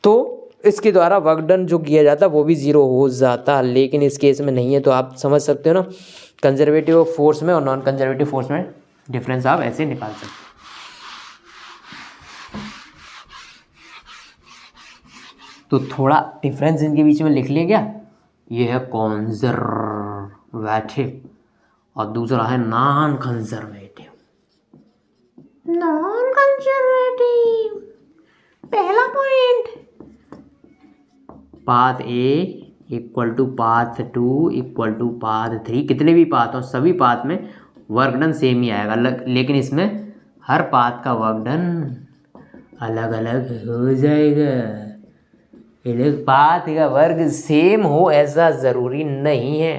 तो इसके द्वारा वर्क डन जो किया जाता वो भी ज़ीरो हो जाता। लेकिन इस केस में नहीं है। तो आप समझ सकते हो ना, कंजर्वेटिव फोर्स में और नॉन कंजर्वेटिव फोर्स में डिफरेंस आप ऐसे निकाल सकते हो। तो थोड़ा डिफरेंस इनके बीच में लिख लिया क्या, ये है कॉन्जर्वेटिव और दूसरा है नॉन कंजर्वेटिव। नॉन कंजर्वेटिव पहला point, path A equal to path 2 equal to path 3, कितने भी पाथ हो सभी पाथ में वर्क डन सेम ही आएगा। लेकिन इसमें हर पाथ का वर्क डन अलग अलग हो जाएगा। एक पाथ का वर्क सेम हो ऐसा ज़रूरी नहीं है।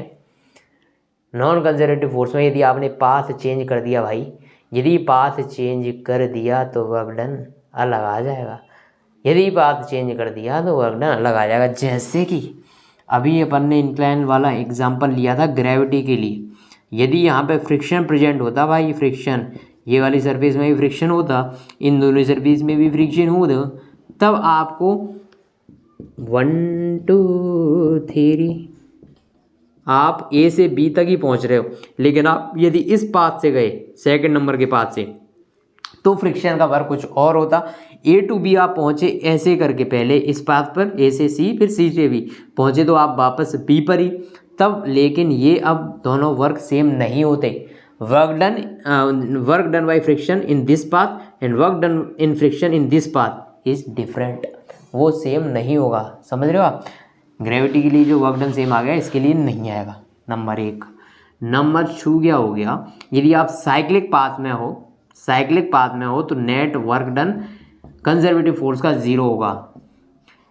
नॉन कंजर्वेटिव फोर्स में यदि आपने पाथ चेंज कर दिया भाई, यदि पाथ चेंज कर दिया तो वर्क डन अलग आ जाएगा। यदि पाथ चेंज कर दिया तो वर्क डन अलग आ जाएगा। जैसे कि अभी अपन ने इंक्लाइन वाला एग्जांपल लिया था ग्रेविटी के लिए, यदि यहाँ पे फ्रिक्शन प्रेजेंट होता भाई, फ्रिक्शन ये वाली सरफेस में भी फ्रिक्शन होता, इन दोनों सरफेस में भी फ्रिक्शन होता, तब आपको 1 2 3 आप ए से बी तक ही पहुँच रहे हो। लेकिन आप यदि इस पाथ से गए सेकंड नंबर के पाथ से तो फ्रिक्शन का वर्क कुछ और होता। ए टू बी आप पहुँचे ऐसे करके, पहले इस पाथ पर ए से सी फिर सी से बी पहुँचे तो आप वापस बी पर ही तब। लेकिन ये अब दोनों वर्क सेम नहीं होते। Work done by friction in this path and work done in friction in this path is different, वो सेम नहीं होगा। समझ रहे हो आप, ग्रेविटी के लिए जो वर्क डन सेम आ गया इसके लिए नहीं आएगा। नंबर 1। नंबर 2 क्या हो गया, यदि आप साइक्लिक पाथ में हो तो net work done conservative force का ज़ीरो होगा।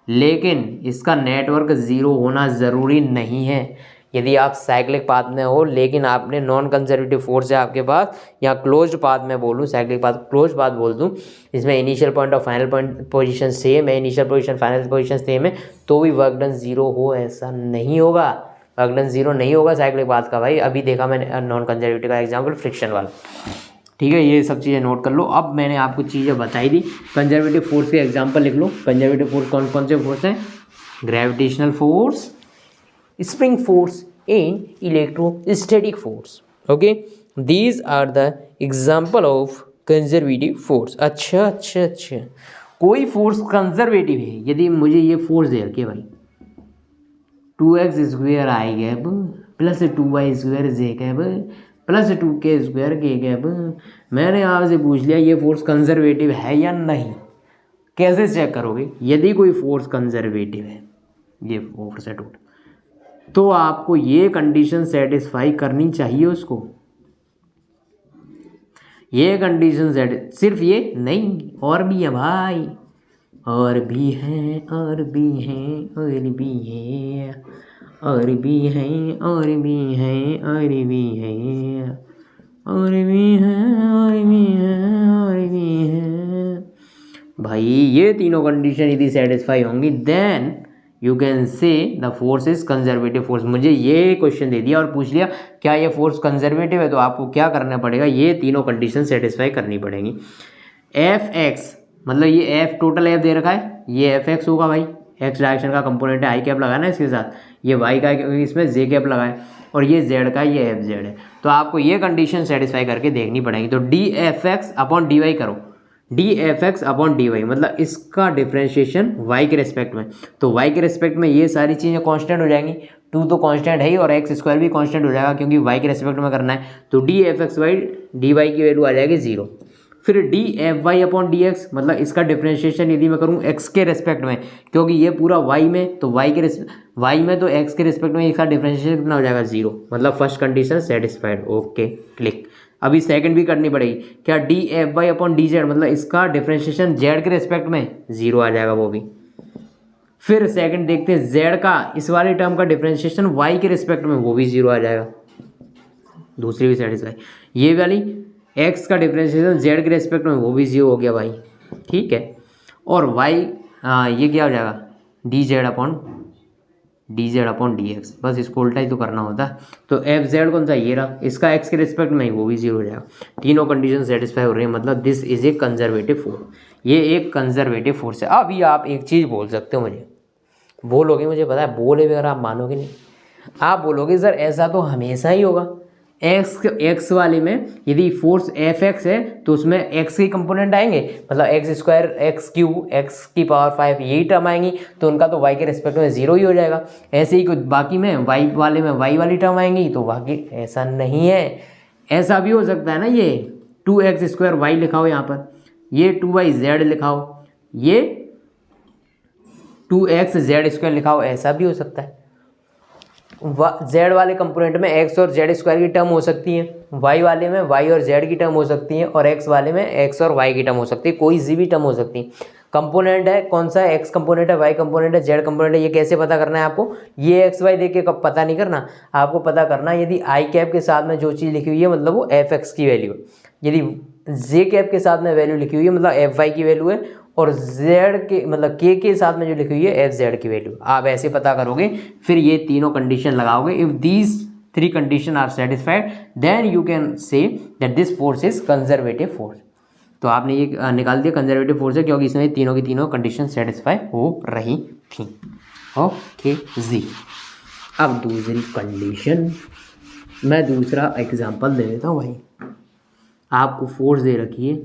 लेकिन इसका नेटवर्क ज़ीरो होना ज़रूरी नहीं है। यदि आप साइक्लिक पाथ में हो लेकिन आपने नॉन कंजर्वेटिव फोर्स है आपके पास, या क्लोज्ड पाथ में बोलूँ, साइक्लिक पाथ क्लोज्ड पाथ बोल दूँ, इसमें इनिशियल पॉइंट और फाइनल पॉइंट पोजीशन सेम है, initial position final position same है, तो भी वर्क डन ज़ीरो हो ऐसा नहीं होगा। वर्क डन ज़ीरो नहीं होगा साइक्लिक पाथ का भाई। अभी देखा मैंने नॉन कंजर्वेटिव का एग्जाम्पल फ्रिक्शन वाला। ठीक है, ये सब चीज़ें नोट कर लो। अब मैंने आपको चीज़ें बताई दी। कंजर्वेटिव फोर्स के एग्जाम्पल लिख लो। कंजर्वेटिव फोर्स कौन कौन से फोर्स हैं, gravitational force, spring force and electrostatic force. Okay, these are the example of conservative force. अच्छा, कोई फोर्स कंजर्वेटिव है, यदि मुझे ये फोर्स दे रखी है भाई 2x² आई गैप प्लस 2y² जे गैप प्लस 2k² के गैप, मैंने आपसे पूछ लिया ये फोर्स कंजर्वेटिव है या नहीं। कैसे चेक करोगे, यदि कोई फोर्स कंजर्वेटिव है, ये फोर्स है टोटल, तो आपको ये कंडीशन सेटिस्फाई करनी चाहिए उसको। ये कंडीशन सिर्फ ये नहीं, और भी है भाई, और भी हैं, और भी हैं, और भी हैं, और भी हैं, और भी हैं, और भी हैं, और भी हैं, और भी हैं, और भी हैं भाई। ये तीनों कंडीशन यदि सेटिस्फाई होंगी then you can say the force is conservative force. मुझे ये क्वेश्चन दे दिया और पूछ लिया क्या ये फोर्स कंजर्वेटिव है, तो आपको क्या करना पड़ेगा, ये तीनों कंडीशन सेटिस्फाई करनी पड़ेंगी। एफ एक्स मतलब ये एफ टोटल एफ दे रखा है, ये एफ एक्स होगा भाई, एक्स डायरेक्शन का कंपोनेंट है, आई कैप लगाना है इसके साथ, ये वाई का इसमें जे कैप लगाए, और ये जेड का ये एफ जेड है। तो आपको ये कंडीशन सेटिस्फाई करके देखनी पड़ेगी। तो D F X upon D Y करो, D F X upon D Y मतलब इसका डिफ्रेंशिएशन वाई के रेस्पेक्ट में। तो वाई के रेस्पेक्ट में ये सारी चीज़ें कांस्टेंट हो जाएंगी, 2 तो कांस्टेंट है ही, और x² भी कांस्टेंट हो जाएगा क्योंकि वाई के रेस्पेक्ट में करना है। तो D F X Y D Y की वैल्यू आ जाएगी 0। फिर D F Y upon D X मतलब इसका डिफ्रेंशिएशन यदि मैं करूँ x के रेस्पेक्ट में, क्योंकि ये पूरा y में, तो y में तो x के रेस्पेक्ट में इसका डिफ्रेंशिएशन कितना हो जाएगा 0, मतलब first condition satisfied. Okay, click. अभी सेकंड भी करनी पड़ेगी, क्या D F Y upon D Z मतलब इसका डिफ्रेंशिएशन z के रेस्पेक्ट में 0 आ जाएगा वो भी। फिर सेकंड देखते हैं z का, इस वाली टर्म का डिफरेंशिएशन y के रिस्पेक्ट में, वो भी 0 आ जाएगा, दूसरी भी सेटिस्फाई। ये वाली x का डिफरेंशिएशन z के रिस्पेक्ट में, वो भी 0 हो गया भाई, ठीक है। और y ये क्या हो जाएगा, dz अपॉन dx, बस इसको उल्टा ही तो करना होता है। तो एफ जेड कौन सा, ये रहा, इसका x के रिस्पेक्ट में ही, वो भी 0 हो जाएगा। तीनों कंडीशन सेटिस्फाई हो रही है, मतलब this is a conservative force, ये एक कंजर्वेटिव फोर्स है। अभी आप एक चीज़ बोल सकते हो, मुझे बोलोगे, मुझे पता है बोले वगैरह आप मानोगे नहीं, आप बोलोगे सर ऐसा तो हमेशा ही होगा, एक्स वाले में यदि फोर्स एफ एक्स है तो उसमें एक्स के कंपोनेंट आएंगे, मतलब x square x Q x की पावर 5 यही टर्म आएंगी, तो उनका तो वाई के रिस्पेक्ट में 0 ही हो जाएगा। ऐसे ही कुछ बाकी में वाई वाले में वाई वाली टर्म आएंगी, तो बाकी ऐसा नहीं है, ऐसा भी हो सकता है ना, ये 2x² वाई लिखाओ यहाँ पर, ये 2y/z लिखाओ, ये 2x/z² लिखाओ, ऐसा भी हो सकता है। z वाले कंपोनेंट में x और z² की टर्म हो सकती है, y वाले में y और z की टर्म हो सकती है, और x वाले में x और y की टर्म हो सकती है, कोई सी भी टर्म हो सकती है। कंपोनेंट है कौन सा है, x कंपोनेंट है, y कंपोनेंट है, z कंपोनेंट है, ये कैसे पता करना है आपको, ये x y देख के कब पता नहीं करना, आपको पता करना है यदि i कैप के साथ में जो चीज़ लिखी हुई है मतलब वो एफ एक्स की वैल्यू है, यदि j कैप के साथ में वैल्यू लिखी हुई है मतलब एफ वाई की वैल्यू है, और z के मतलब k के साथ में जो लिखी हुई है एफ जेड की वैल्यू, आप ऐसे पता करोगे। फिर ये तीनों कंडीशन लगाओगे, if these 3 condition are satisfied then you can say that this force is conservative force. तो आपने ये निकाल दिया कंजर्वेटिव फोर्स है, क्योंकि इसमें तीनों की तीनों कंडीशन सेटिस्फाई हो रही थी। ओके जी, अब दूसरी कंडीशन, मैं दूसरा एग्जांपल दे देता हूँ भाई। आपको फोर्स दे रखी है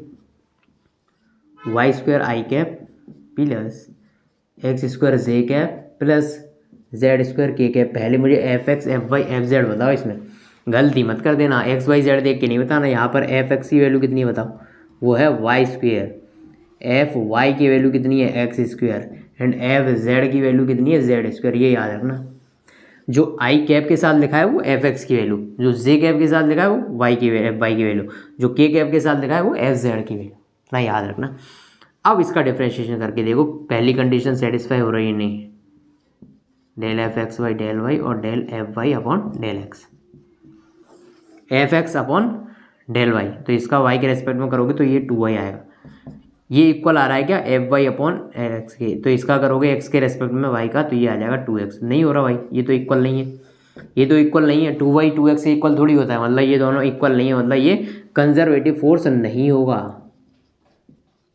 y² i cap plus x² j cap plus z² k cap. पहले मुझे F X F Y F Z बताओ, इसमें गलती मत कर देना, एक्स वाई जेड देख के नहीं बताना। यहाँ पर एफ एक्स की वैल्यू कितनी है बताओ, वो है y², एफ वाई की वैल्यू कितनी है x² एंड एफ जेड की वैल्यू कितनी है z², ये याद रखना। जो आई कैप के साथ लिखा है वो एफ एक्स की वैल्यू, जो जे कैप के साथ लिखा है वो वाई की वैल्यू, जो के कैप के साथ लिखा है वो एफ जेड की वैल्यू, ना याद रखना। अब इसका डिफरेंशिएशन करके देखो, पहली कंडीशन सेटिस्फाई हो रही है नहीं, del F X by del Y और del F Y upon del X, F X upon del Y, तो इसका वाई के रेस्पेक्ट में करोगे तो ये 2y आएगा, ये इक्वल आ रहा है क्या एफ वाई अपॉन एक्स के, तो इसका करोगे एक्स के रेस्पेक्ट में वाई का, तो ये आ जाएगा 2x। नहीं हो रहा भाई, ये तो इक्वल नहीं है, ये तो इक्वल नहीं है, 2y 2x से इक्वल थोड़ी होता है, मतलब ये दोनों इक्वल नहीं है, मतलब ये कंजर्वेटिव फोर्स नहीं होगा,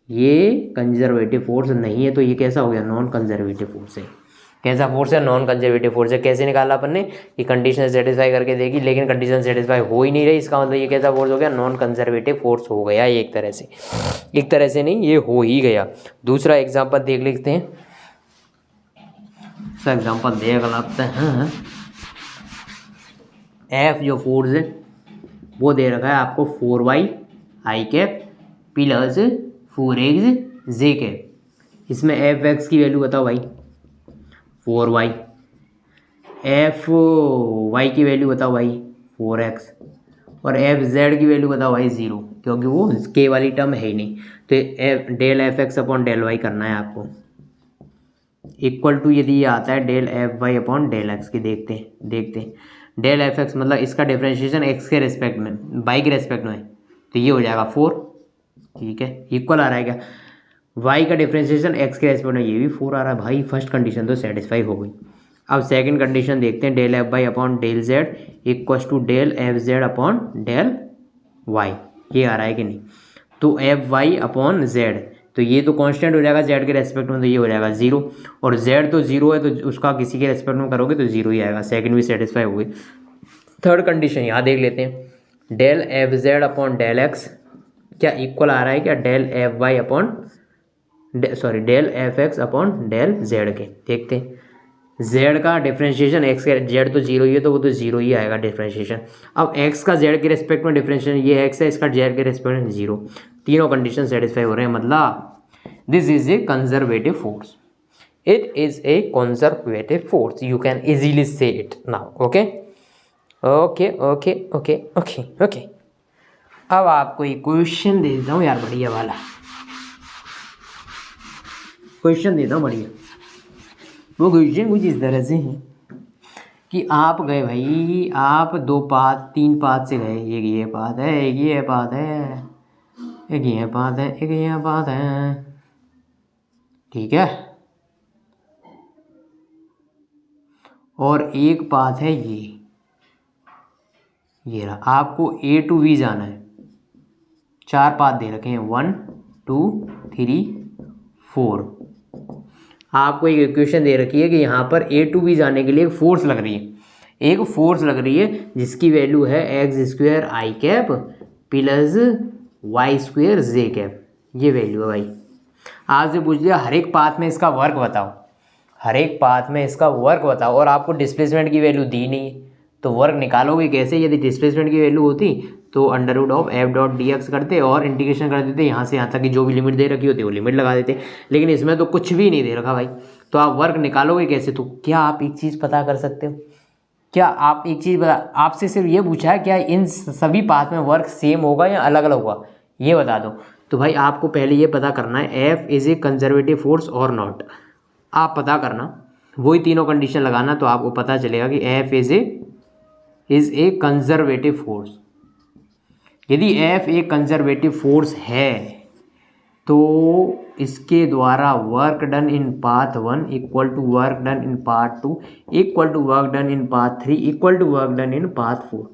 ये कंजर्वेटिव फोर्स नहीं है। तो ये कैसा हो गया, नॉन कंजर्वेटिव फोर्स है। कैसा फोर्स है, नॉन कंजर्वेटिव फोर्स है। कैसे निकाला अपन ने, ये कंडीशन सेटिस्फाई करके देखी, लेकिन कंडीशन सेटिस्फाई हो ही नहीं रही, इसका मतलब ये कैसा फोर्स हो गया, नॉन कंजर्वेटिव फोर्स हो गया ये, एक तरह से नहीं, ये हो ही गया। दूसरा एग्जाम्पल देख लेते हैं, दूसरा एग्जाम्पल देख लेते हैं। एफ जो फोर्स है वो दे रखा है आपको 4y i cap plus 4x j cap. इसमें एफ एक्स की वैल्यू बताओ भाई 4y, एफ वाई की वैल्यू बताओ भाई 4x, और एफ जेड की वैल्यू बताओ भाई 0, क्योंकि वो के वाली टर्म है ही नहीं। तो F del F X upon del Y करना है आपको, इक्वल टू यदि ये आता है del F Y upon del X की, देखते हैं डेल एफ एक्स मतलब इसका डिफरेंशिएशन एक्स के रेस्पेक्ट में, वाई के रेस्पेक्ट में, तो ये हो जाएगा 4, ठीक है, इक्वल आ रहा है क्या, वाई का डिफरेंशिएशन एक्स के रेस्पेक्ट में, ये भी 4 आ रहा है भाई। फर्स्ट कंडीशन तो सेटिस्फाई हो गई। अब सेकंड कंडीशन देखते हैं, del F Y upon del Z equals to del F Z upon del Y, ये आ रहा है कि नहीं। तो एफ वाई अपॉन जेड, तो ये तो कांस्टेंट हो जाएगा जेड के रेस्पेक्ट में, तो ये हो जाएगा 0, और जेड तो 0 है तो उसका किसी के रेस्पेक्ट में करोगे तो 0 ही आएगा। सेकंड भी सेटिस्फाई हो गई। थर्ड कंडीशन यहाँ देख लेते हैं, del F Z upon del X क्या इक्वल आ रहा है क्या del F Y upon del F X upon del Z के। देखते हैं जेड का डिफरेंशिएशन एक्स के, जेड तो 0 ही है तो वो तो 0 ही आएगा डिफरेंशिएशन। अब एक्स का जेड के रेस्पेक्ट में डिफरेंशिएशन, ये एक्स है, इसका जेड के रेस्पेक्ट में 0, तीनों कंडीशन सेटिस्फाई हो रहे हैं, मतलब this is a conservative force, it is a conservative force, you can easily say it now. Okay okay okay okay okay okay. अब आपको एक क्वेश्चन दे देता हूँ यार, बढ़िया वाला क्वेश्चन देता हूँ, बढ़िया। वो क्वेश्चन कुछ इस तरह से है कि आप गए भाई, आप 2 पाथ 3 पाथ से गए, एक ये पाथ है, एक ये पाथ है, एक ये पाथ है, एक ये पाथ है, ठीक है, और एक पाथ है ये रहा। आपको A to V जाना है, 4 पाथ दे रखे हैं, 1 2 3 4। आपको एक इक्वेशन दे रखी है कि यहाँ पर A to V जाने के लिए एक फोर्स लग रही है, एक फोर्स लग रही है जिसकी वैल्यू है x² i cap plus y² j cap. ये वैल्यू है भाई। आपसे पूछ लिया हर एक पाथ में इसका वर्क बताओ, हर एक पाथ में इसका वर्क बताओ, और आपको डिस्प्लेसमेंट की वैल्यू दी नहीं है, तो वर्क निकालोगे कैसे? यदि डिस्प्लेसमेंट की वैल्यू होती तो √f.dx करते और इंटीग्रेशन कर देते यहाँ से यहाँ तक की जो भी लिमिट दे रखी होती है वो लिमिट लगा देते, लेकिन इसमें तो कुछ भी नहीं दे रखा भाई, तो आप वर्क निकालोगे कैसे? तो क्या आप एक चीज़ पता कर सकते हो? क्या आप एक चीज़ बता, आपसे सिर्फ ये पूछा है क्या इन सभी पाथ में वर्क सेम होगा या अलग अलग होगा, ये बता दो। तो भाई आपको पहले ये पता करना है F is a conservative force और नॉट, आप पता करना, वही तीनों कंडीशन लगाना, तो आपको पता चलेगा कि F is a conservative force. यदि एफ एक कंजर्वेटिव फोर्स है तो इसके द्वारा work done in path 1 equal to work done in path 2 equal to work done in path 3 equal to work done in path 4।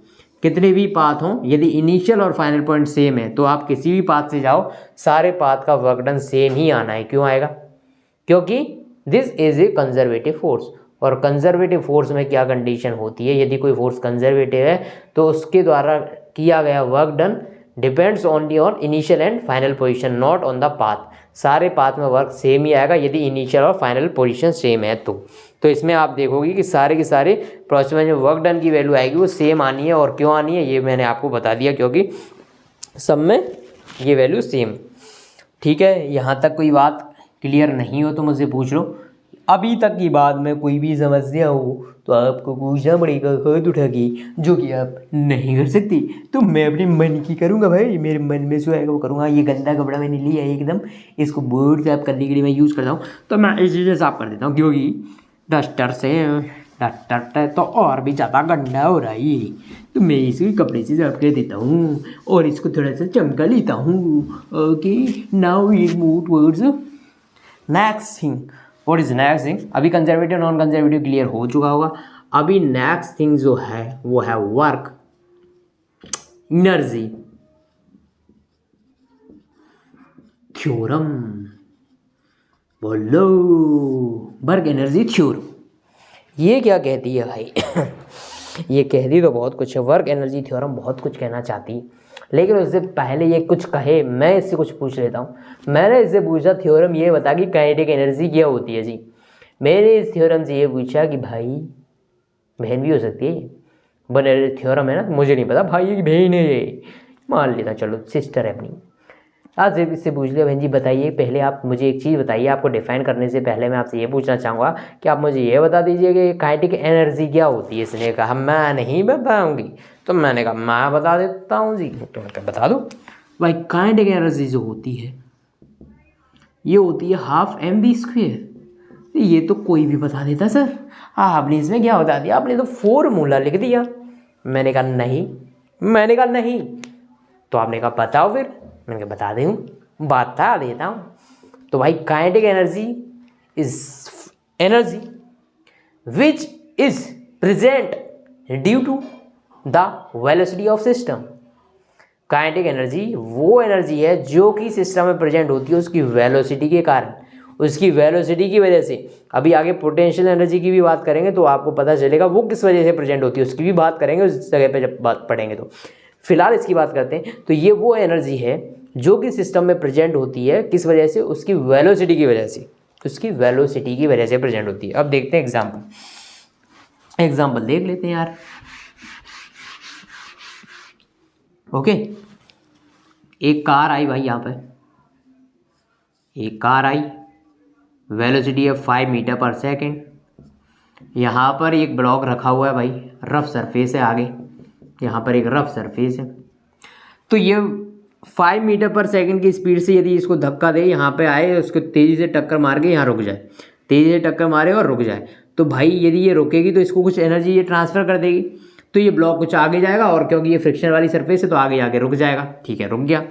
कितने भी पाथ हों, यदि इनिशियल और फाइनल पॉइंट सेम है तो आप किसी भी पाथ से जाओ, सारे पाथ का वर्क डन सेम ही आना है। क्यों आएगा? क्योंकि this is a conservative force, और कंजर्वेटिव फोर्स में क्या कंडीशन होती है? यदि कोई फोर्स कंजर्वेटिव है तो उसके द्वारा किया गया work done depends only on initial and final position, not on the path. सारे पाथ में वर्क सेम ही आएगा यदि इनिशियल और फाइनल पोजीशन सेम है तो इसमें आप देखोगे कि सारे के सारे प्रोसेस में जो वर्क डन की वैल्यू आएगी वो सेम आनी है। और क्यों आनी है ये मैंने आपको बता दिया, क्योंकि सब में ये वैल्यू सेम। ठीक है, यहाँ तक कोई बात क्लियर नहीं हो तो मुझसे पूछ लो। अभी तक की बात में कोई भी समस्या हो तो आपको पूछना पड़ेगा हाथ उठा के, जो कि आप नहीं कर सकती। तो मैं अपने मन की करूँगा भाई, मेरे मन में जो आएगा वो करूँगा। ये गंदा कपड़ा मैंने लिया है एकदम, इसको बोर्ड साफ करने के लिए मैं यूज़ करता हूँ, तो मैं इसी से साफ कर देता हूँ, क्योंकि डस्टर तो और भी ज़्यादा गंदा हो रहा है, तो मैं इसी कपड़े से साफ कर देता हूँ और इसको थोड़ा सा चमका लेता हूँ। Okay, now we move towards next thing. What is next thing? अभी कंजर्वेटिव नॉन कंजर्वेटिव क्लियर हो चुका होगा। अभी नेक्स्ट थिंग जो है वो है वर्क एनर्जी थ्योरम। बोलो, वर्क एनर्जी थ्योरम ये क्या कहती है भाई? ये कहती तो बहुत कुछ है, वर्क एनर्जी थ्योरम बहुत कुछ कहना चाहती है, लेकिन उससे पहले ये कुछ कहे मैं इससे कुछ पूछ लेता हूँ। मैंने इससे पूछा थ्योरम ये बता कि काइनेटिक एनर्जी क्या होती है जी। मैंने इस थ्योरम से ये पूछा कि भाई बहन भी हो सकती है, बट थ्योरम है ना, मुझे नहीं पता भाई की बहन है ये, मान लेता चलो सिस्टर है अपनी। आज इससे पूछ लिया बहन जी बताइए, पहले आप मुझे एक चीज़ बताइए। आपको डिफाइन करने से पहले मैं आपसे ये पूछना चाहूँगा कि आप मुझे ये बता दीजिए कि काइनेटिक एनर्जी क्या होती है। इसने कहा मैं नहीं बताऊँगी, तो मैंने कहा मैं बता देता हूँ जी। तो मैं बता दो भाई, काइनेटिक एनर्जी जो होती है ये होती है ½ mv²। ये तो कोई भी बता देता सर, आपने इसमें क्या बता दिया? आपने तो फॉर्मूला लिख दिया। मैंने कहा नहीं। तो आपने कहा बताओ फिर। मैंने कहा बता देता हूँ। तो भाई kinetic energy is energy which is present due to the velocity of system. Kinetic energy वो एनर्जी है जो कि सिस्टम में प्रेजेंट होती है उसकी वेलोसिटी के कारण, उसकी वेलोसिटी की वजह से। अभी आगे पोटेंशियल एनर्जी की भी बात करेंगे तो आपको पता चलेगा वो किस वजह से प्रेजेंट होती है, उसकी भी बात करेंगे उस जगह पे जब बात पढ़ेंगे। तो फिलहाल इसकी बात करते हैं। तो ये वो एनर्जी है जो कि सिस्टम में प्रेजेंट होती है, किस वजह से? उसकी वेलोसिटी की वजह से, उसकी वेलोसिटी की वजह से प्रेजेंट होती है। अब देखते हैं एग्जाम्पल देख लेते हैं यार। ओके, एक कार आई भाई, यहाँ पे एक कार आई, वेलोसिटी है 5 मीटर पर सेकेंड। यहाँ पर एक ब्लॉक रखा हुआ है भाई, रफ सरफेस है आगे, यहाँ पर एक रफ सरफेस है। तो ये 5 मीटर पर सेकेंड की स्पीड से यदि इसको धक्का दे, यहाँ पे आए, उसको तेज़ी से टक्कर मार के यहाँ रुक जाए, तेज़ी से टक्कर मारे और रुक जाए, तो भाई यदि ये रुकेगी तो इसको कुछ एनर्जी ये ट्रांसफ़र कर देगी, तो ये ब्लॉक कुछ आगे जाएगा और क्योंकि ये फ्रिक्शन वाली सरफेस है तो आगे जाके रुक जाएगा। ठीक है, रुक गया।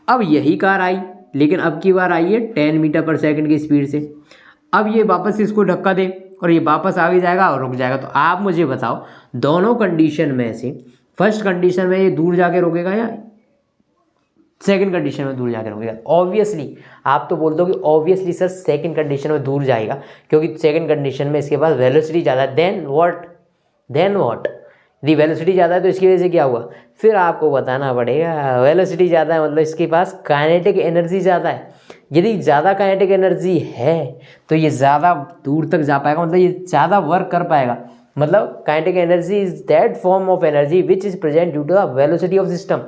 अब यही कार आई, लेकिन अब की बार आई है 10 मीटर पर सेकंड की स्पीड से। अब ये वापस इसको धक्का दे और ये वापस आगे जाएगा और रुक जाएगा। तो आप मुझे बताओ दोनों कंडीशन में से फर्स्ट कंडीशन में ये दूर जाके रुकेगा या सेकंड कंडीशन में दूर जाके रुकेगा? ऑब्वियसली आप तो बोल दो कि ऑब्वियसली सर सेकंड कंडीशन में दूर जाएगा, क्योंकि सेकंड कंडीशन में इसके पास वेलोसिटी ज़्यादा है। देन व्हाट यदि वेलोसिटी ज़्यादा है तो इसकी वजह से क्या हुआ? फिर आपको बताना पड़ेगा वेलोसिटी ज़्यादा है मतलब इसके पास काइनेटिक एनर्जी ज़्यादा है। यदि ज़्यादा काइनेटिक एनर्जी है तो ये ज़्यादा दूर तक जा पाएगा, मतलब ये ज़्यादा वर्क कर पाएगा। मतलब kinetic energy is that form of energy which is present due to the velocity of system.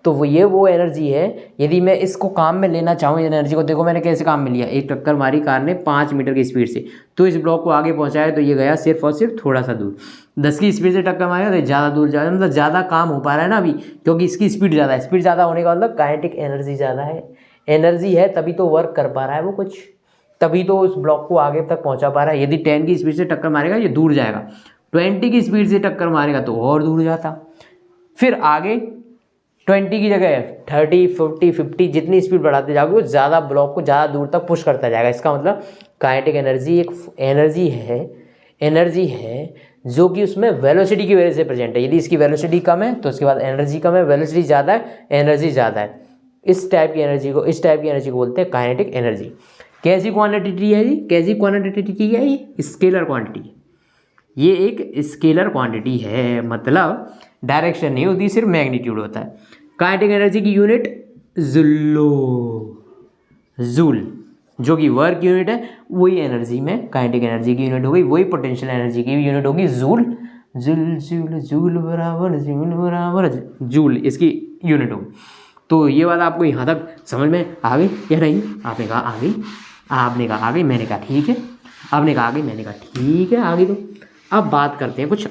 तो वो एनर्जी है, यदि मैं इसको काम में लेना चाहूँ एनर्जी को, देखो मैंने कैसे काम में लिया, एक टक्कर मारी कार ने 5 मीटर की स्पीड से, तो इस ब्लॉक को आगे पहुँचाया तो ये गया सिर्फ और सिर्फ थोड़ा सा दूर। 10 की स्पीड से टक्कर मारेगा तो ज़्यादा दूर जाएगा, मतलब ज़्यादा काम हो पा रहा है ना अभी, क्योंकि इसकी स्पीड ज़्यादा है। स्पीड ज़्यादा होने का मतलब काइनेटिक एनर्जी ज़्यादा है, एनर्जी है तभी तो वर्क कर पा रहा है वो कुछ, तभी तो उस ब्लॉक को आगे तक पहुँचा पा रहा है। यदि 10 की स्पीड से टक्कर मारेगा ये दूर जाएगा, 20 की स्पीड से टक्कर मारेगा तो और दूर जाता, फिर आगे 20 की जगह 30, 40, 50 जितनी स्पीड बढ़ाते जाओगे वो ज़्यादा ब्लॉक को ज़्यादा दूर तक पुश करता जाएगा। इसका मतलब काइनेटिक एनर्जी एक एनर्जी है जो कि उसमें वेलोसिटी की वजह से प्रेजेंट है। यदि इसकी वेलोसिटी कम है तो उसके बाद एनर्जी कम है, वेलोसिटी ज़्यादा है एनर्जी ज़्यादा है। इस टाइप की एनर्जी को बोलते हैं काइनेटिक एनर्जी। कैसी क्वांटिटी है जी? कैसी क्वांटिटी है ये? Scalar quantity. ये एक स्केलर क्वांटिटी है, मतलब डायरेक्शन नहीं होती, सिर्फ मैग्नीट्यूड होता है। काइनेटिक एनर्जी की यूनिट जूल, जो कि वर्क यूनिट है, वही एनर्जी में काइनेटिक एनर्जी की यूनिट होगी, वही पोटेंशियल एनर्जी की यूनिट होगी जूल। जूल बराबर जूल इसकी यूनिट होगी। तो ये बात आपको यहाँ तक समझ में आ गई या नहीं? आपने कहा आ गई, आपने कहा आ गई, मैंने कहा ठीक है, आपने कहा आ गई, मैंने कहा ठीक है आ गई। तो अब बात करते हैं कुछ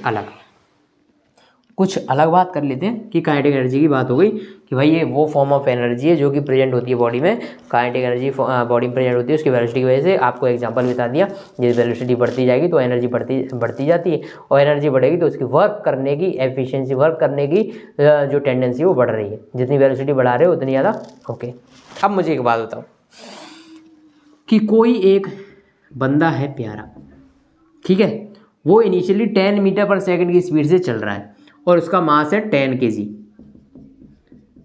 अलग बात कर लेते हैं कि काइनेटिक एनर्जी की बात हो गई कि भाई ये वो फॉर्म ऑफ एनर्जी है जो कि प्रेजेंट होती है बॉडी में। काइनेटिक एनर्जी बॉडी में प्रेजेंट होती है उसकी वेलोसिटी की वजह से। आपको एग्जांपल बता दिया, जैसे वेलोसिटी बढ़ती जाएगी तो एनर्जी बढ़ती जाती है, और एनर्जी बढ़ेगी तो उसकी वर्क करने की एफिशिएंसी, वर्क करने की जो टेंडेंसी वो बढ़ रही है। जितनी वेलोसिटी बढ़ा रहे हो उतनी ज़्यादा। ओके, अब मुझे एक बात बताओ कि कोई एक बंदा है प्यारा, ठीक है, वो इनिशियली 10 मीटर पर सेकंड की स्पीड से चल रहा है और उसका मास है 10 kg।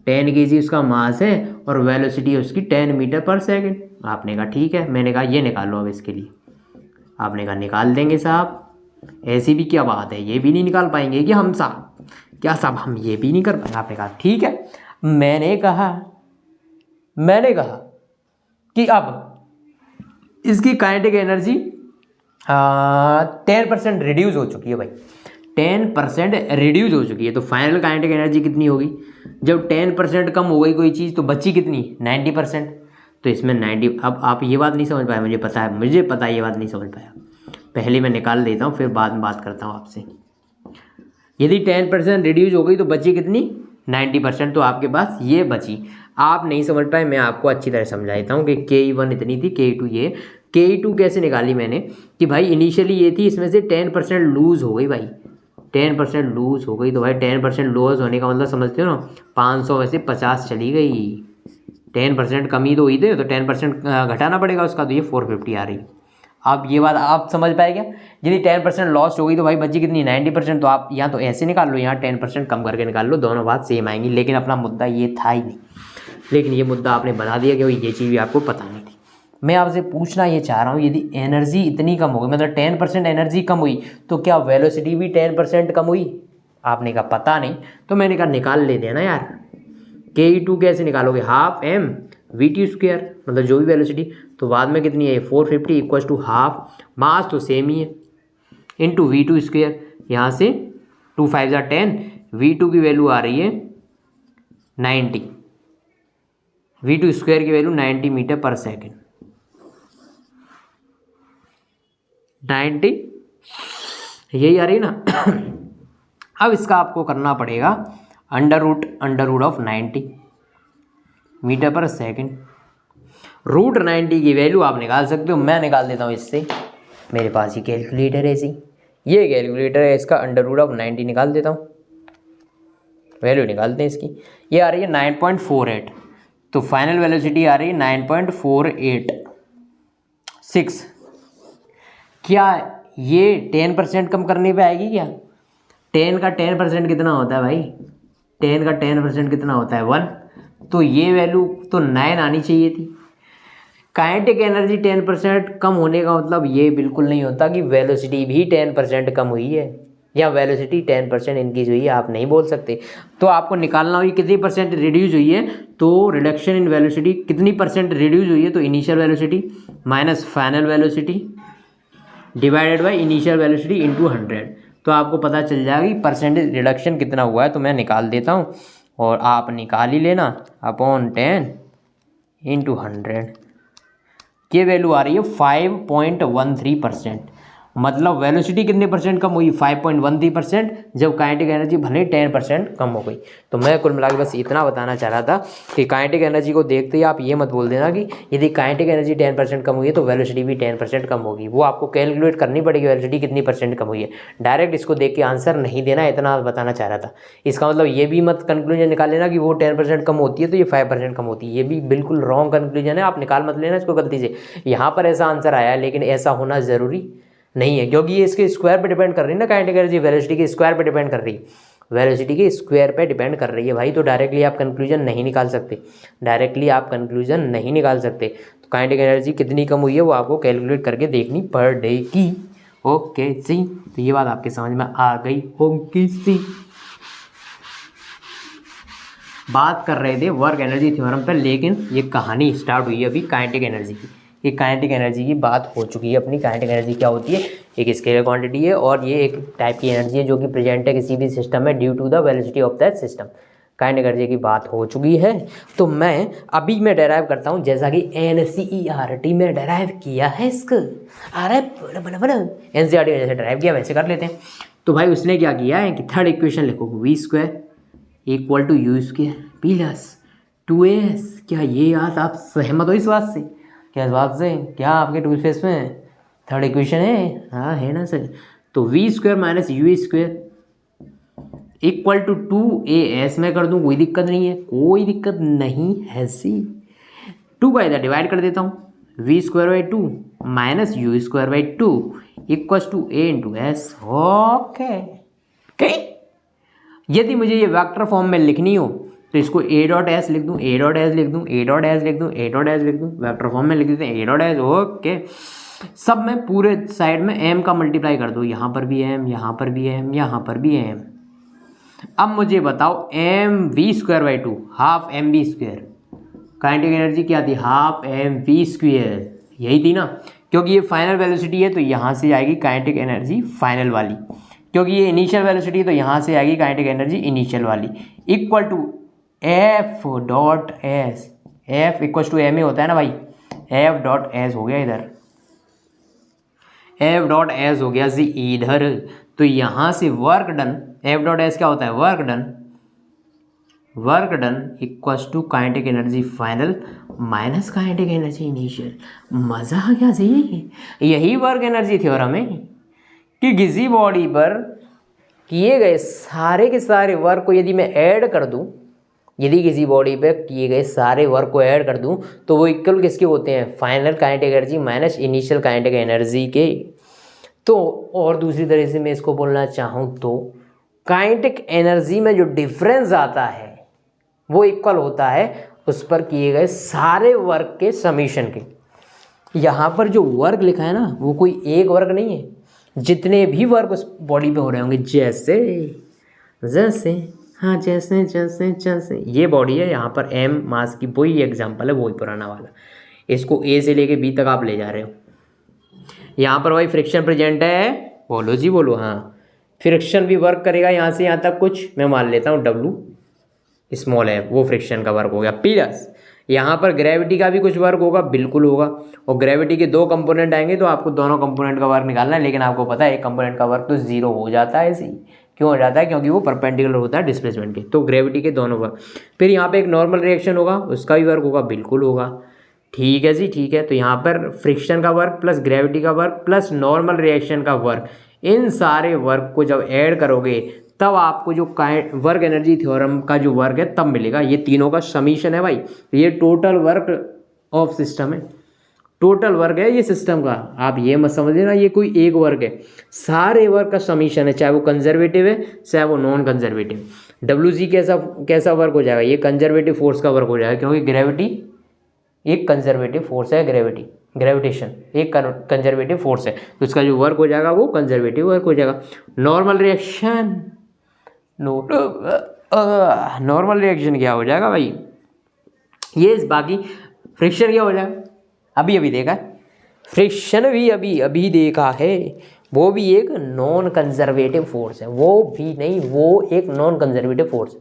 10 kg उसका मास है और वेलोसिटी है उसकी 10 मीटर पर सेकंड। आपने कहा ठीक है, मैंने कहा ये निकालो अब इसके लिए। आपने कहा निकाल देंगे साहब, ऐसी भी क्या बात है, ये भी नहीं निकाल पाएंगे कि हम साहब, क्या साहब हम ये भी नहीं कर पाएंगे? आपने कहा ठीक है। मैंने कहा कि अब इसकी काइनेटिक एनर्जी 10% रिड्यूस हो चुकी है भाई, 10% रिड्यूस हो चुकी है। तो फाइनल काइनेटिक एनर्जी कितनी होगी? जब 10% कम हो गई कोई चीज़ तो बची कितनी? 90%। तो इसमें 90, अब आप ये बात नहीं समझ पाए, मुझे पता है ये बात नहीं समझ पाया। पहले मैं निकाल देता हूँ फिर बाद में बात करता हूँ आपसे। यदि 10% रिड्यूस हो गई तो बची कितनी? 90%। तो आपके पास ये बची। आप नहीं समझ पाए, मैं आपको अच्छी तरह समझा देता हूँ कि Ke1 इतनी थी, Ke2 ये। Ke2 कैसे निकाली मैंने कि भाई इनिशियली ये थी, इसमें से 10% लूज़ हो गई भाई, 10% लूज़ हो गई। तो भाई 10% लूज़ होने का मतलब समझते हो ना, 500 में से 50 चली गई, 10% कमी तो हुई थी, तो 10% घटाना पड़ेगा उसका, तो ये 450 आ रही। अब ये बात आप समझ पाए क्या? यदि 10% लॉस हो गई तो भाई बची कितनी? 90%। तो आप यहाँ तो ऐसे निकाल लो, यहाँ 10% कम करके निकाल लो, दोनों बात सेम आएंगी। लेकिन अपना मुद्दा ये था ही नहीं, लेकिन ये मुद्दा आपने बना दिया कि भाई ये चीज़ भी आपको पता नहीं थी। मैं आपसे पूछना ये चाह रहा हूँ, यदि एनर्जी इतनी कम हो गई, मतलब 10% एनर्जी कम हुई, तो क्या वेलोसिटी भी 10% कम हुई? आपने कहा पता नहीं, तो मैंने कहा निकाल लेते हैं ना यार। Ke2 कैसे निकालोगे? हाफ m vt², मतलब जो भी वेलोसिटी, तो बाद में कितनी है? 450 इक्वल टू हाफ, मास तो सेम ही है, इंटू v2²। यहाँ से 2 5 10, v2 की वैल्यू आ रही है 90, v2² की वैल्यू 90 मीटर पर सेकेंड, 90 यही आ रही है ना। अब इसका आपको करना पड़ेगा अंडर रूट ऑफ 90 मीटर पर सेकेंड। √90 की वैल्यू आप निकाल सकते हो। मैं निकाल देता हूँ इससे, मेरे पास ही कैलकुलेटर है ऐसी, ये कैलकुलेटर है, इसका √90 निकाल देता हूँ। वैल्यू निकालते हैं इसकी, ये आ रही है 9.48, तो फाइनल वेलोसिटी आ रही है 9.486। क्या ये 10% कम करने पे आएगी क्या? 10 का 10% कितना होता है भाई? 10 का 10% कितना होता है? 1। तो ये वैल्यू तो 9 आनी चाहिए थी। काइनेटिक एनर्जी 10% कम होने का मतलब ये बिल्कुल नहीं होता कि वेलोसिटी भी 10% कम हुई है या वेलोसिटी 10% इंक्रीज हुई है, आप नहीं बोल सकते। तो आपको निकालना हुई कितनी परसेंट रिड्यूस हुई है, तो रिडक्शन इन वेलोसिटी कितनी परसेंट रिड्यूस हुई है, तो initial velocity minus final velocity divided by initial velocity into 100, तो आपको पता चल जाएगा कि परसेंटेज रिडक्शन कितना हुआ है। तो मैं निकाल देता हूँ और आप निकाल ही लेना, अपॉन 10 इंटू 100, ये वैल्यू आ रही है 5.13%। मतलब वेलोसिटी कितने परसेंट कम हुई? 5.13%, जब काइनेटिक एनर्जी भले 10% कम हो गई। तो मैं कुल मिला के बस इतना बताना चाह रहा था कि काइनेटिक एनर्जी को देखते ही आप ये मत बोल देना कि यदि काइनेटिक एनर्जी 10% कम हुई है तो वेलोसिटी भी 10% कम होगी। वो आपको कैलकुलेट करनी पड़ेगी वेलोसिटी कितनी परसेंट कम हुई है। डायरेक्ट इसको देख के आंसर नहीं देना, इतना बताना चाह रहा था। इसका मतलब ये भी मत कंक्लूजन निकाल लेना कि वो 10% कम होती है तो ये 5% कम होती है, ये भी बिल्कुल रॉन्ग कंक्लूजन है। आप निकाल मत लेना इसको गलती से। यहाँ पर ऐसा आंसर आया है, लेकिन ऐसा होना ज़रूरी नहीं है, क्योंकि ये इसके स्क्वायर पे डिपेंड कर रही है ना। काइनेटिक एनर्जी वेलोसिटी के स्क्वायर पे डिपेंड कर रही है, वेलोसिटी के स्क्वायर पे डिपेंड कर रही है भाई। तो डायरेक्टली आप कंक्लूजन नहीं निकाल सकते, डायरेक्टली आप कंक्लूजन नहीं निकाल सकते। तो काइनेटिक एनर्जी कितनी कम हुई है वो आपको कैलकुलेट करके देखनी पड़ेगी। ओके सी, तो ये बात आपके समझ में आ गई होगी सी। बात कर रहे थे वर्क एनर्जी थ्योरम पर, लेकिन ये कहानी स्टार्ट हुई है अभी काइनेटिक एनर्जी की। ये काइनेटिक एनर्जी की बात हो चुकी है अपनी। काइनेटिक एनर्जी क्या होती है? एक स्केलर क्वांटिटी है और ये एक टाइप की एनर्जी है जो कि प्रेजेंट है किसी भी सिस्टम में due to the velocity of that system. Kinetic energy की बात हो चुकी है, तो मैं डेराइव करता हूँ, जैसा कि NCERT में डेराइव किया है इसको। अरे NCERT में जैसे डेराइव किया वैसे कर लेते हैं। तो भाई उसने क्या किया है कि थर्ड इक्वेशन लिखो, v² equal to u² plus 2as। क्या ये याद आप सहमत हो इस बात से? क्या इस बात से? क्या आपके टूल फेस में थर्ड इक्वेशन है? हाँ है ना सर। तो v² minus u² equal to 2as मैं कर दूँ, कोई दिक्कत नहीं है, कोई दिक्कत नहीं है सी। 2 का इधर डिवाइड कर देता हूँ, v²/2 minus u²/2 equal to a into S. Okay, यदि मुझे ये वेक्टर फॉर्म में लिखनी हो तो इसको a.s लिख दूँ, a.s लिख दूँ, a.s लिख दूँ, a.s लिख दूँ, वेक्टर फॉर्म में लिख देते हैं a.s। ओके, सब में पूरे साइड में m का मल्टीप्लाई कर दो, यहाँ पर भी m, यहाँ पर भी m, यहाँ पर भी m। अब मुझे बताओ mv²/2 half mv², kinetic energy क्या थी? हाफ mv², यही थी ना, क्योंकि ये फाइनल वेलोसिटी है तो यहाँ से आएगी काइनेटिक एनर्जी फाइनल वाली, क्योंकि ये इनिशियल वेलोसिटी है तो यहाँ से आएगी काइनेटिक एनर्जी इनिशियल वाली, equal to F.s। F equal to m होता है ना भाई, F.s हो गया इधर, F.s हो गया इधर। तो यहाँ से वर्क डन, F.s क्या होता है? Work done, work done equals to kinetic energy final minus kinetic energy initial. मज़ा आ गया जी। यही वर्क एनर्जी थ्योरम है कि किसी बॉडी पर किए गए सारे के सारे वर्क को यदि मैं ऐड कर दूं, यदि किसी बॉडी पे किए गए सारे वर्क को ऐड कर दूं तो वो इक्वल किसके होते हैं? Final kinetic energy minus initial kinetic energy के। तो और दूसरी तरह से मैं इसको बोलना चाहूँ तो काइनेटिक एनर्जी में जो डिफरेंस आता है वो इक्वल होता है उस पर किए गए सारे वर्क के समीशन के। यहाँ पर जो वर्क लिखा है ना वो कोई एक वर्क नहीं है, जितने भी वर्क उस बॉडी पे हो रहे होंगे, जैसे जैसे हाँ जैसे जैसे जैसे ये बॉडी है, यहाँ पर m मास की वही एग्जांपल है, वही पुराना वाला। इसको A से लेके B तक आप ले जा रहे हो, यहाँ पर वही फ्रिक्शन प्रेजेंट है। बोलो जी बोलो। हाँ, फ्रिक्शन भी वर्क करेगा यहाँ से यहाँ तक कुछ, मैं मान लेता हूँ W स्मॉल है, वो फ्रिक्शन का वर्क हो गया। प्लस यहाँ पर ग्रेविटी का भी कुछ वर्क होगा, बिल्कुल होगा। और ग्रेविटी के 2 कंपोनेंट आएंगे तो आपको दोनों कंपोनेंट का वर्क निकालना है, लेकिन आपको पता है एक कंपोनेंट का वर्क तो 0 हो जाता है। ऐसे क्यों हो जाता है? क्योंकि वो परपेंडिकुलर होता है डिस्प्लेसमेंट के। तो ग्रेविटी के दोनों वर्क। फिर यहाँ पे एक नॉर्मल रिएक्शन होगा, उसका भी वर्क होगा, बिल्कुल होगा। ठीक है जी, ठीक है। तो यहाँ पर फ्रिक्शन का वर्क प्लस ग्रेविटी का वर्क प्लस नॉर्मल रिएक्शन का वर्क, इन सारे वर्क को जब ऐड करोगे तब आपको जो वर्क एनर्जी थ्योरम का जो वर्क है तब मिलेगा। ये तीनों का समीशन है भाई, ये टोटल वर्क ऑफ सिस्टम है, टोटल वर्क है ये सिस्टम का। आप ये मत समझ लेना ये कोई एक वर्क है, सारे वर्क का समीशन है, चाहे वो कंजर्वेटिव है चाहे वो नॉन कंजर्वेटिव। डब्ल्यू जी कैसा वर्क हो जाएगा, ये कंजर्वेटिव फोर्स का वर्क हो जाएगा, क्योंकि ग्रेविटी एक कंजर्वेटिव फोर्स है, ग्रेविटेशन एक कंजर्वेटिव फोर्स है, तो इसका जो वर्क हो जाएगा वो कंजर्वेटिव वर्क हो जाएगा। नॉर्मल रिएक्शन, नॉर्मल रिएक्शन क्या हो जाएगा भाई, ये बाकी फ्रिक्शन क्या हो जाएगा, अभी देखा है, फ्रिक्शन भी अभी देखा है, वो भी एक नॉन कंजर्वेटिव फोर्स है, वो भी नहीं, वो एक नॉन कंजर्वेटिव फोर्स।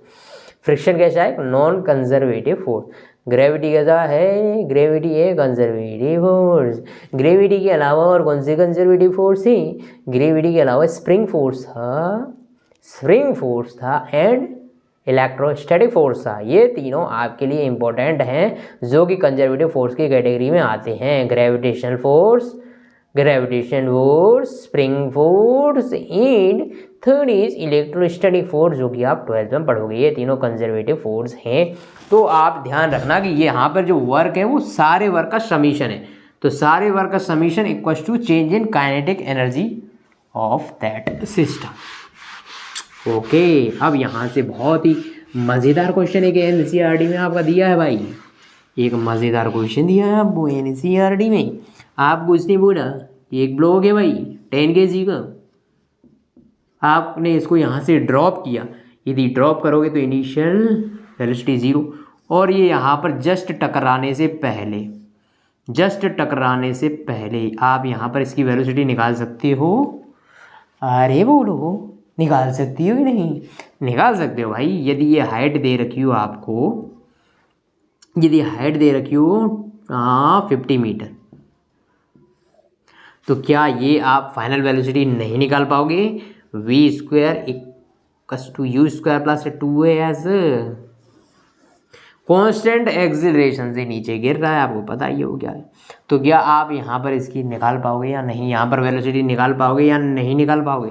फ्रिक्शन कैसा है, नॉन कंजर्वेटिव फोर्स। ग्रेविटी कैसा है, ग्रेविटी है कंजर्वेटिव फोर्स। ग्रेविटी के अलावा और कौन सी कंजर्वेटिव फोर्स थी, ग्रेविटी के अलावा स्प्रिंग फोर्स था एंड इलेक्ट्रोस्टैटिक फोर्स था। ये तीनों आपके लिए इंपॉर्टेंट हैं जो कि कंजर्वेटिव फोर्स की कैटेगरी में आते हैं। Gravitation force, spring force and third is electrostatic force, जो कि आप 12th में पढ़ोगे। ये तीनों कंजर्वेटिव फोर्स हैं। तो आप ध्यान रखना कि ये यहाँ पर जो वर्क है वो सारे वर्क का समीशन है, तो सारे वर्क का summation equals to change in kinetic energy of that system. Okay, अब यहाँ से बहुत ही मज़ेदार क्वेश्चन एक एनसीईआरटी में आपका दिया है भाई, एक मज़ेदार क्वेश्चन दिया है आपको एनसीईआरटी में। आपको इसने बोला कि एक ब्लॉक है भाई 10 kg का, आपने इसको यहाँ से ड्रॉप किया, यदि ड्रॉप करोगे तो इनिशियल वेलोसिटी 0, और ये यहाँ पर जस्ट टकराने से पहले आप यहाँ पर इसकी वेलोसिटी निकाल सकते हो। अरे बोलो, निकाल सकती हो कि नहीं, निकाल सकते हो भाई। यदि ये हाइट दे रखी हो आपको, यदि हाइट दे रखी हो 50 मीटर, तो क्या ये आप फाइनल वेलोसिटी नहीं निकाल पाओगे। v² equals to u² plus 2as, constant acceleration से नीचे गिर रहा है, आपको पता ही हो क्या है। तो क्या आप यहाँ पर इसकी निकाल पाओगे या नहीं, यहाँ पर वेलोसिटी निकाल पाओगे या नहीं निकाल पाओगे।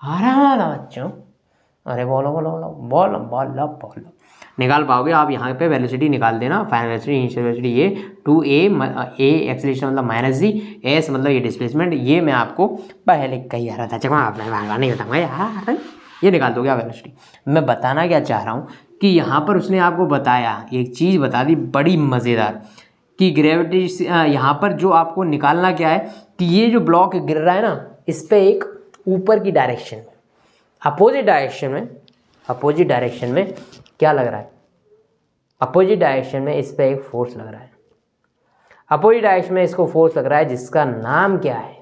आराम बच्चों, अरे बोलो निकाल पाओगे आप। यहाँ पे वेलोसिटी निकाल देना, फाइनल वेलोसिटी, इनिशियल वेलोसिटी ये 2a, a एक्सीलरेशन मतलब -g, s मतलब ये डिस्प्लेसमेंट, ये मैं आपको पहले कही आ रहा था, चलो आप नहीं बताऊँगा यार, ये निकाल दोगे आप वेलोसिटी। मैं बताना क्या चाह रहा हूँ कि यहाँ पर उसने आपको बताया, एक चीज़ बता दी बड़ी मज़ेदार, कि ग्रेविटी यहाँ पर जो आपको निकालना क्या है कि ये जो ब्लॉक गिर रहा है ना, इस पर एक ऊपर की डायरेक्शन में, अपोजिट डायरेक्शन में क्या लग रहा है, अपोजिट डायरेक्शन में इस पर एक फोर्स लग रहा है, अपोजिट डायरेक्शन में इसको फोर्स लग रहा है, जिसका नाम क्या है।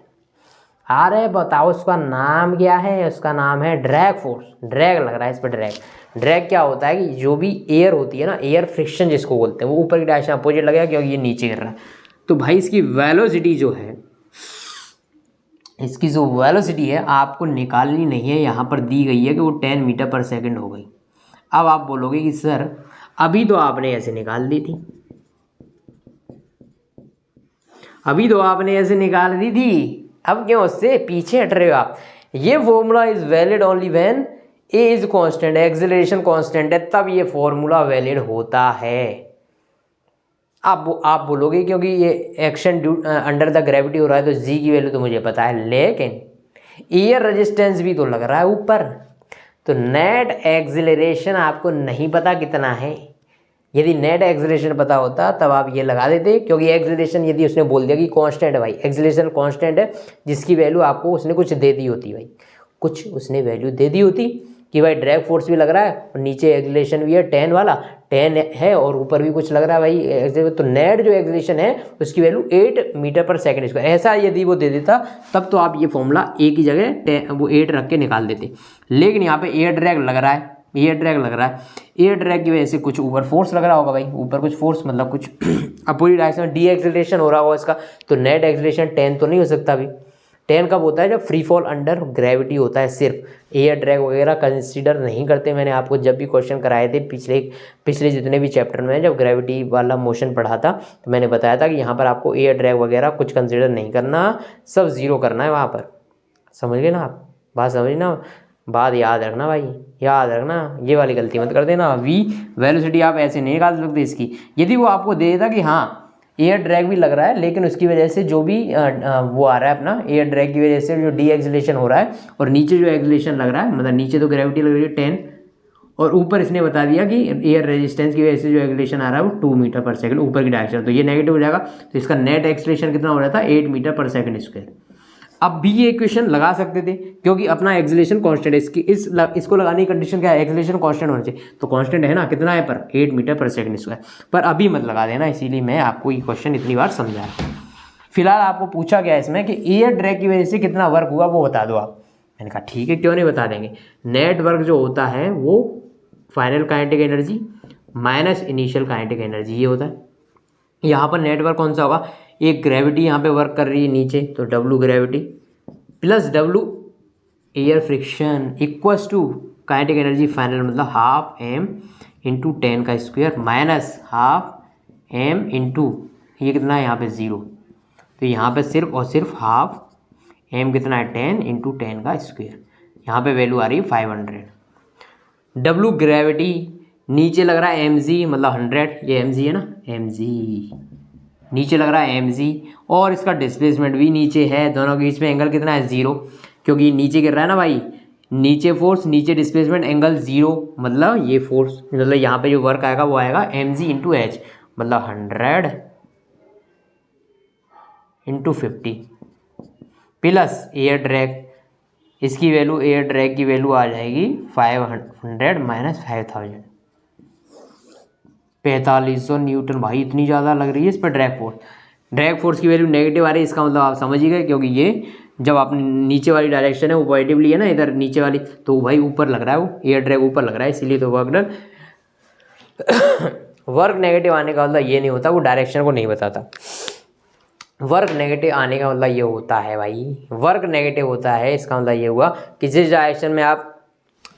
अरे बताओ उसका नाम क्या है, उसका नाम है ड्रैग फोर्स। ड्रैग लग रहा है इस पर, ड्रैग क्या होता है कि जो भी एयर होती है ना, एयर फ्रिक्शन जिसको बोलते हैं, वो ऊपर की डायरेक्शन अपोजिट लगेगा क्योंकि ये नीचे गिर रहा है। तो भाई इसकी वेलोसिटी जो है, इसकी जो वेलोसिटी है आपको निकालनी नहीं है, यहाँ पर दी गई है कि वो 10 मीटर पर सेकंड हो गई। अब आप बोलोगे कि सर अभी तो आपने ऐसे निकाल दी थी, अभी तो आपने ऐसे निकाल दी थी, अब क्यों उससे पीछे हट रहे हो आप। ये formula is valid only when A is constant, acceleration constant है, तब ये फॉर्मूला वैलिड होता है। आप बोलोगे क्योंकि ये एक्शन अंडर द ग्रेविटी हो रहा है तो जी की वैल्यू तो मुझे पता है, लेकिन एयर रेजिस्टेंस भी तो लग रहा है ऊपर, तो नेट एक्सेलरेशन आपको नहीं पता कितना है। यदि नेट एक्सेलरेशन पता होता तब आप ये लगा देते, क्योंकि एक्सेलरेशन यदि उसने बोल दिया कि कांस्टेंट है भाई, एक्सेलरेशन कांस्टेंट है, जिसकी वैल्यू आपको उसने कुछ दे दी होती भाई, कुछ उसने वैल्यू दे दी होती कि भाई ड्रैग फोर्स भी लग रहा है और नीचे एक्सेलरेशन भी है 10 वाला, 10 है और ऊपर भी कुछ लग रहा है भाई, तो नेट जो एक्सेलरेशन है उसकी वैल्यू 8 मीटर पर सेकंड स्क्वायर, ऐसा यदि वो दे देता तब तो आप ये फॉर्मूला ए की जगह वो 8 रख के निकाल देते। लेकिन यहाँ पे एयर ड्रैग लग रहा है, एयर ड्रैग की वजह से कुछ ऊपर फोर्स लग रहा होगा भाई, ऊपर कुछ फोर्स मतलब कुछ अपोजिट डायरेक्शन में डी एक्सेलरेशन हो रहा होगा इसका, तो नेट एक्सेलरेशन 10 तो नहीं हो सकता अभी, 10 कब होता है? जब फ्री फॉल अंडर ग्रेविटी होता है सिर्फ, एयर ड्रैग वगैरह कंसिडर नहीं करते। मैंने आपको जब भी क्वेश्चन कराए थे पिछले जितने भी चैप्टर में, जब ग्रेविटी वाला मोशन पढ़ा था तो मैंने बताया था कि यहाँ पर आपको एयर ड्रैग वगैरह कुछ कंसिडर नहीं करना, सब जीरो करना है वहाँ पर। समझ गए ना आप? बात समझना, बात याद रखना भाई, याद रखना, ये वाली गलती मत कर देना। v वेलोसिटी आप ऐसे नहीं निकाल सकते इसकी। यदि वो आपको दे देता कि हाँ एयर ड्रैग भी लग रहा है, लेकिन उसकी वजह से जो भी वो आ रहा है अपना एयर ड्रैग की वजह से जो डी एक्सेलेरेशन हो रहा है, और नीचे जो एक्सेलेरेशन लग रहा है, मतलब नीचे तो ग्रेविटी लग रही है 10, और ऊपर इसने बता दिया कि एयर रेजिस्टेंस की वजह से जो एक्सेलेरेशन आ रहा है वो 2 मीटर पर सेकंड ऊपर की डायरेक्शन, तो ये नेगेटिव हो जाएगा। तो इसका नेट एक्सेलेरेशन कितना हो रहा था? 8 मीटर पर सेकंड स्क्वायर। अब भी ये इक्वेशन लगा सकते थे क्योंकि अपना एक्सेलेरेशन कांस्टेंट है। इसको लगाने की कंडीशन क्या है? एक्सेलेरेशन कांस्टेंट होना चाहिए, तो कांस्टेंट है ना, कितना है पर? 8 मीटर पर सेकंड स्क्वायर। पर अभी मत लगा देना, इसीलिए मैं आपको ये क्वेश्चन इतनी बार समझा रहा हूँ। फिलहाल आपको पूछा गया इसमें कि एयर ड्रैग की वजह से कितना वर्क हुआ वो बता दो आप। मैंने कहा ठीक है, क्यों नहीं बता देंगे। नेट वर्क जो होता है वो final kinetic energy minus initial kinetic energy, ये होता है। यहाँ पर नेटवर्क कौन सा होगा? एक ग्रेविटी यहाँ पे वर्क कर रही है नीचे, तो W gravity plus W air friction equals to kinetic energy final, मतलब हाफ m इंटू 10 का square minus half m into ये कितना है यहाँ पे 0, तो यहाँ पे सिर्फ और सिर्फ हाफ m कितना है 10 इंटू 10 का स्क्वायर, यहाँ पे वैल्यू आ रही है 500। डब्लू ग्रेविटी नीचे लग रहा है mg, मतलब 100, ये mg है ना, mg नीचे लग रहा है mg, और इसका डिस्प्लेसमेंट भी नीचे है। दोनों के बीच में एंगल कितना है? 0, क्योंकि नीचे गिर रहा है ना भाई, नीचे फोर्स नीचे डिस्प्लेसमेंट, एंगल 0, मतलब ये फोर्स, मतलब यहाँ पे जो वर्क आएगा वो आएगा mg इंटू h, मतलब 100 इंटू 50 प्लस एयर ड्रैग, इसकी वैल्यू, एयर ड्रैग की वैल्यू आ जाएगी 500 माइनस 5000, 4500 न्यूटन। भाई इतनी ज़्यादा लग रही है इस पर ड्रैग फोर्स की वैल्यू नेगेटिव आ रही है, इसका मतलब आप समझ ही गए, क्योंकि ये जब आप नीचे वाली डायरेक्शन है वो पॉजिटिवली है ना, इधर नीचे वाली, तो भाई ऊपर लग रहा है, वो एयर ड्रैग ऊपर लग रहा है, इसीलिए तो वर्क डन। वर्क नेगेटिव आने का मतलब ये नहीं होता वो डायरेक्शन को नहीं बताता। वर्क नेगेटिव आने का मतलब ये होता है भाई, वर्क नेगेटिव होता है, इसका मतलब ये हुआ कि जिस डायरेक्शन में आप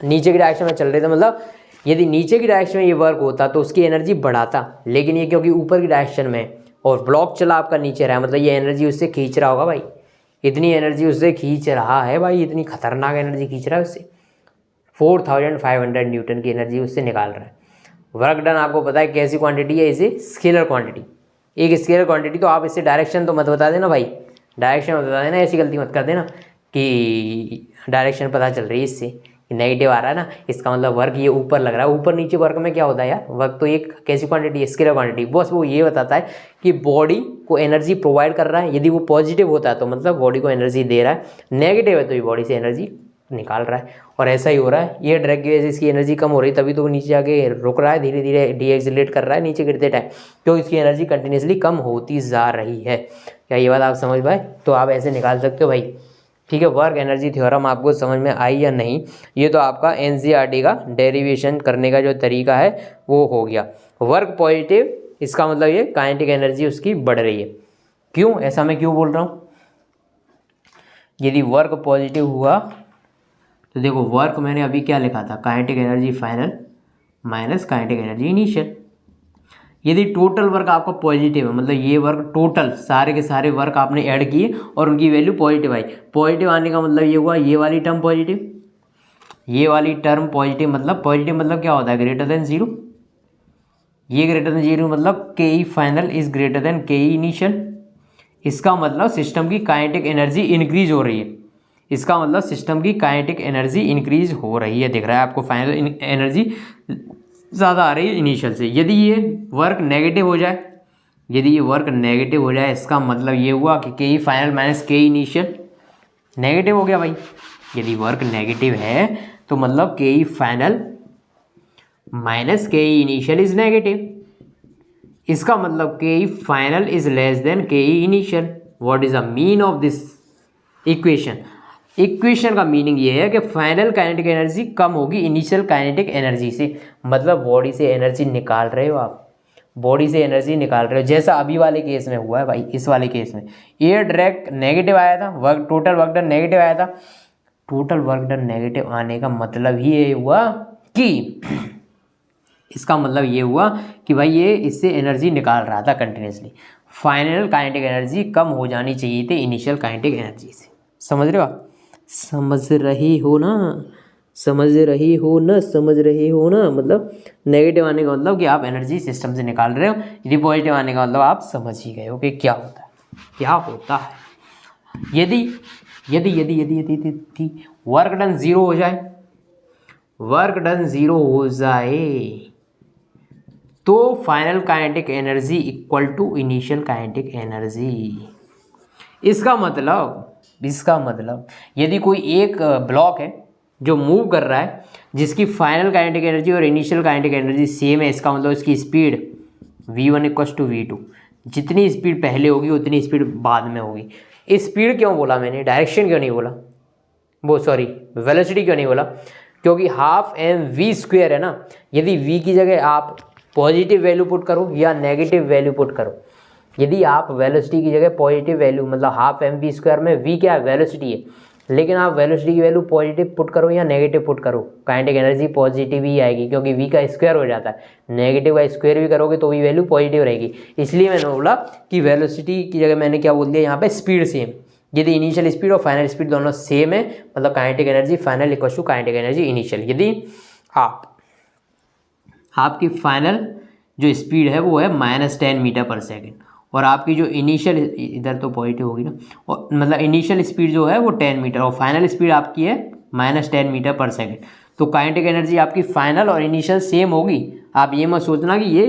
नीचे की डायरेक्शन में चल रहे थे, मतलब यदि नीचे की डायरेक्शन में ये वर्क होता तो उसकी एनर्जी बढ़ाता, लेकिन ये क्योंकि ऊपर की डायरेक्शन में और ब्लॉक चला आपका नीचे रहा है, मतलब ये एनर्जी उससे खींच रहा होगा भाई, इतनी एनर्जी उससे खींच रहा है भाई, इतनी खतरनाक एनर्जी खींच रहा है उससे, 4500 न्यूटन की एनर्जी उससे निकाल रहा है। वर्क डन आपको पता है कैसी क्वांटिटी है, इसे स्केलर क्वांटिटी, एक स्केलर क्वांटिटी, तो आप इससे डायरेक्शन तो मत बता देना भाई, डायरेक्शन मत बता देना, ऐसी गलती मत कर देना कि डायरेक्शन पता चल रही है इससे नेगेटिव आ रहा है ना, इसका मतलब वर्क ये ऊपर लग रहा है। ऊपर नीचे वर्क में क्या होता है यार? वर्क तो एक कैसी क्वांटिटी है? Scalar quantity. बस वो ये बताता है कि बॉडी को एनर्जी प्रोवाइड कर रहा है, यदि वो पॉजिटिव होता है तो मतलब बॉडी को एनर्जी दे रहा है, नेगेटिव है तो ये बॉडी से एनर्जी निकाल रहा है, और ऐसा ही हो रहा है। ये ड्रैग की वजह से इसकी एनर्जी कम हो रही है, तभी तो वो नीचे आके रुक रहा है, धीरे धीरे डीएक्सेलरेट कर रहा है नीचे गिरते टाइम, क्योंकि इसकी एनर्जी कंटिन्यूसली कम होती जा रही है। क्या ये बात आप समझ पाए? तो आप ऐसे निकाल सकते हो भाई, ठीक है। वर्क एनर्जी थ्योरम आपको समझ में आई या नहीं, ये तो आपका एनसीईआरटी का डेरिवेशन करने का जो तरीका है वो हो गया। वर्क पॉजिटिव, इसका मतलब ये काइनेटिक एनर्जी उसकी बढ़ रही है। क्यों ऐसा मैं क्यों बोल रहा हूँ? यदि वर्क पॉजिटिव हुआ तो देखो, वर्क मैंने अभी क्या लिखा था, kinetic energy final minus kinetic energy initial. यदि टोटल वर्क आपका पॉजिटिव है, मतलब ये वर्क टोटल सारे के सारे वर्क आपने ऐड किए और उनकी वैल्यू पॉजिटिव आई, पॉजिटिव आने का मतलब ये हुआ ये वाली टर्म पॉजिटिव, ये वाली टर्म पॉजिटिव, मतलब पॉजिटिव मतलब क्या होता है? Greater than 0। ये ग्रेटर देन 0 मतलब के ई फाइनल इज ग्रेटर देन के ई इनिशियल। इसका मतलब सिस्टम की काइनेटिक एनर्जी इंक्रीज हो रही है, इसका मतलब सिस्टम की काइनेटिक एनर्जी इंक्रीज हो रही है। दिख रहा है आपको, फाइनल एनर्जी ज़्यादा आ रही है इनिशियल से। यदि ये वर्क नेगेटिव हो जाए, यदि ये वर्क नेगेटिव हो जाए, इसका मतलब ये हुआ कि के ई फाइनल माइनस के ई इनिशियल नेगेटिव हो गया भाई। यदि वर्क नेगेटिव है तो मतलब के ई फाइनल माइनस के ई इनिशियल इज नेगेटिव, इसका मतलब के ई फाइनल इज लेस देन के ई initial. What is the mean of this equation? Equation का मीनिंग ये है कि फाइनल काइनेटिक एनर्जी कम होगी इनिशियल काइनेटिक एनर्जी से, मतलब बॉडी से एनर्जी निकाल रहे हो आप, बॉडी से एनर्जी निकाल रहे हो, जैसा अभी वाले केस में हुआ है भाई। इस वाले केस में ये डायरेक्ट नेगेटिव आया था, work total work done negative आया था। टोटल वर्क डन नेगेटिव आने का मतलब ही ये हुआ कि इसका मतलब ये हुआ कि भाई ये इससे एनर्जी निकाल रहा था कंटिन्यूसली। फाइनल काइनेटिक एनर्जी कम हो जानी चाहिए थी इनिशियल काइनेटिक एनर्जी से। समझ रहे हो आप? समझ रही हो ना? समझ रही हो ना? समझ रही हो ना? मतलब नेगेटिव आने का मतलब कि आप एनर्जी सिस्टम से निकाल रहे हो, यदि पॉजिटिव आने का मतलब आप समझ ही गए हो कि क्या होता है, क्या होता है। यदि यदि यदि यदि यदि यदि वर्क डन जीरो हो जाए, वर्क डन जीरो हो जाए तो final kinetic energy equal to initial kinetic energy. इसका मतलब यदि कोई एक ब्लॉक है जो मूव कर रहा है, जिसकी फाइनल काइनेटिक एनर्जी और इनिशियल काइनेटिक एनर्जी सेम है, इसका मतलब इसकी speed v1 equals to v2, जितनी स्पीड पहले होगी उतनी स्पीड बाद में होगी। स्पीड क्यों बोला मैंने, डायरेक्शन क्यों नहीं बोला, वो सॉरी वेलोसिटी क्यों नहीं बोला, क्योंकि हाफ एम वी स्क्वायर है ना। यदि v की जगह आप पॉजिटिव वैल्यू पुट करो या नेगेटिव वैल्यू पुट करो, यदि आप वेलोसिटी की जगह पॉजिटिव वैल्यू मतलब हाफ एम वी स्क्वायर में v क्या है, वेलोसिटी है, लेकिन आप वेलोसिटी की वैल्यू पॉजिटिव पुट करो या नेगेटिव पुट करो, काइनेटिक एनर्जी पॉजिटिव ही आएगी, क्योंकि v का स्क्वायर हो जाता है। नेगेटिव का स्क्वायर भी करोगे तो भी वैल्यू पॉजिटिव रहेगी। इसलिए मैंने बोला कि वेलोसिटी की जगह मैंने क्या बोल दिया यहाँ पे, स्पीड सेम। यदि इनिशियल स्पीड और फाइनल स्पीड दोनों सेम है, मतलब kinetic energy final equal to kinetic energy initial. यदि आपकी फाइनल जो स्पीड है वो है -10 मीटर पर सेकेंड, और आपकी जो इनिशियल, इधर तो पॉजिटिव होगी ना, और मतलब इनिशियल स्पीड जो है वो 10 मीटर और फाइनल स्पीड आपकी है -10 मीटर पर सेकेंड, तो काइनेटिक एनर्जी आपकी फाइनल और इनिशियल सेम होगी। आप ये मत सोचना कि ये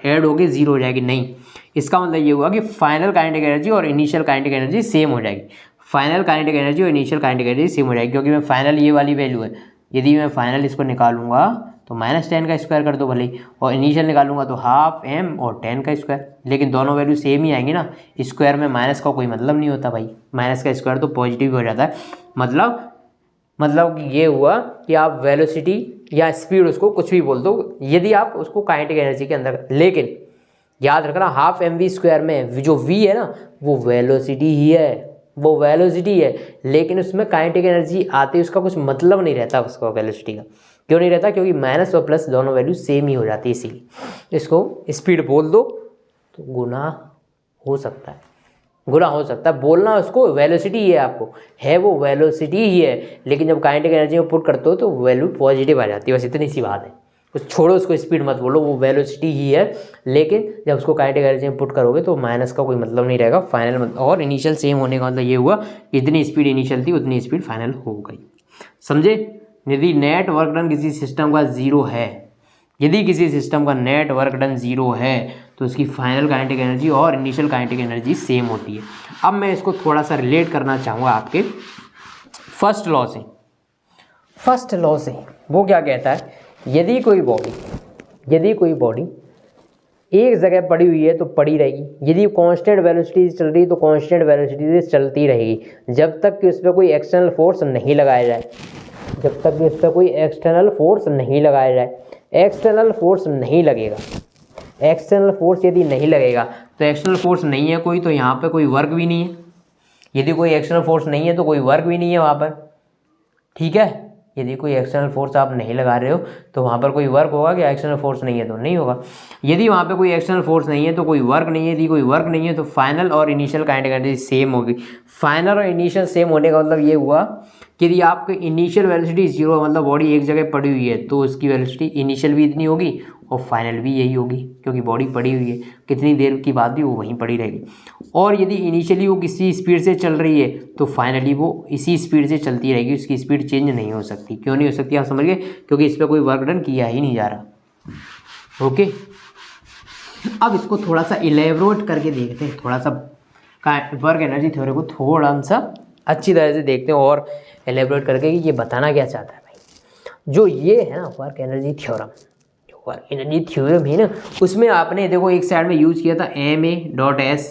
ऐड होके जीरो हो जाएगी, नहीं। इसका मतलब ये हुआ कि फाइनल काइनेटिक एनर्जी और इनिशियल काइनेटिक एनर्जी सेम हो जाएगी। फाइनल काइनेटिक एनर्जी और इनिशियल काइनेटिक एनर्जी सेम हो जाएगी, क्योंकि मैं फाइनल ये वाली वैल्यू है, यदि मैं फाइनल इसको निकालूंगा तो -10 का स्क्वायर कर दो भले ही, और इनिशियल निकालूंगा तो हाफ एम और 10 का स्क्वायर, लेकिन दोनों वैल्यू सेम ही आएंगी ना। स्क्वायर में माइनस का कोई मतलब नहीं होता भाई, माइनस का स्क्वायर तो पॉजिटिव हो जाता है। मतलब ये हुआ कि आप वेलोसिटी या स्पीड उसको कुछ भी बोल दो, यदि आप उसको काइनेटिक एनर्जी के अंदर, लेकिन याद रखना हाफ एम वी स्क्वायर में जो v है ना वो वेलोसिटी ही है, वो वेलोसिटी है, लेकिन उसमें काइनेटिक एनर्जी आती है, उसका कुछ मतलब नहीं रहता उसका वेलोसिटी का। क्यों नहीं रहता? क्योंकि माइनस और प्लस दोनों वैल्यू सेम ही हो जाती है, इसीलिए इसको स्पीड बोल दो तो गुना हो सकता है, गुना हो सकता है। बोलना उसको वेलोसिटी ही है, आपको है वो वेलोसिटी ही है, लेकिन जब काइनेटिक एनर्जी में पुट करते हो तो वैल्यू पॉजिटिव आ जाती है, बस इतनी सी बात है। कुछ छोड़ो, उसको स्पीड मत बोलो, वो वेलोसिटी ही है, लेकिन जब उसको काइनेटिक एनर्जी में पुट करोगे तो माइनस का कोई मतलब नहीं रहेगा। फाइनल और इनिशियल सेम होने का मतलब ये हुआ कि इतनी स्पीड इनिशियल थी उतनी स्पीड फाइनल हो गई। समझे? यदि नेट वर्क डन किसी सिस्टम का जीरो है, यदि किसी सिस्टम का नेट वर्क डन जीरो है तो उसकी फाइनल काइनेटिक एनर्जी और इनिशियल काइनेटिक एनर्जी सेम होती है। अब मैं इसको थोड़ा सा रिलेट करना चाहूँगा आपके फर्स्ट लॉ से। फर्स्ट लॉ से वो क्या कहता है, यदि कोई बॉडी एक जगह पड़ी हुई है तो पड़ी रहेगी, यदि कांस्टेंट वेलोसिटी से चल रही है तो कांस्टेंट वेलोसिटी से चलती रहेगी, जब तक कि उस पर कोई एक्सटर्नल फोर्स नहीं लगाया जाए, जब तक कि उस पर कोई एक्सटर्नल फोर्स नहीं लगाया जाए। एक्सटर्नल फोर्स नहीं लगेगा, एक्सटर्नल फोर्स यदि नहीं लगेगा तो एक्सटर्नल फोर्स नहीं है कोई, तो यहाँ पे कोई वर्क भी नहीं है। यदि कोई एक्सटर्नल फोर्स नहीं है तो कोई वर्क भी नहीं है वहाँ पर, ठीक है। यदि कोई एक्सटर्नल फोर्स आप नहीं लगा रहे हो तो वहाँ पर कोई वर्क होगा क्या? एक्सटर्नल फोर्स नहीं है तो नहीं होगा। यदि वहाँ पे कोई एक्सटर्नल फोर्स नहीं है तो कोई वर्क नहीं है, यदि कोई वर्क नहीं है तो फाइनल और इनिशियल काइनेटिक एनर्जी सेम होगी। फाइनल और इनिशियल सेम होने का मतलब ये हुआ कि यदि आपकी इनिशियल वेलोसिटी जीरो, मतलब बॉडी एक जगह पड़ी हुई है, तो उसकी वेलोसिटी इनिशियल भी इतनी होगी और फाइनल भी यही होगी, क्योंकि बॉडी पड़ी हुई है, कितनी देर की बाद भी वो वहीं पड़ी रहेगी। और यदि इनिशियली वो किसी स्पीड से चल रही है तो फाइनली वो इसी स्पीड से चलती रहेगी, उसकी स्पीड चेंज नहीं हो सकती। क्यों नहीं हो सकती आप समझ गए? क्योंकि इस पर कोई वर्क डन किया ही नहीं जा रहा। ओके, अब इसको थोड़ा सा इलेबोरेट करके देखते हैं, थोड़ा सा वर्क एनर्जी थ्योरी को थोड़ा सा अच्छी तरह से देखते हैं और एलेबोरेट करके कि ये बताना क्या चाहता है भाई। जो ये है ना वर्क एनर्जी थ्योरम, जो वर्क एनर्जी थ्योरम है ना, उसमें आपने देखो एक साइड में यूज़ किया था ma.s,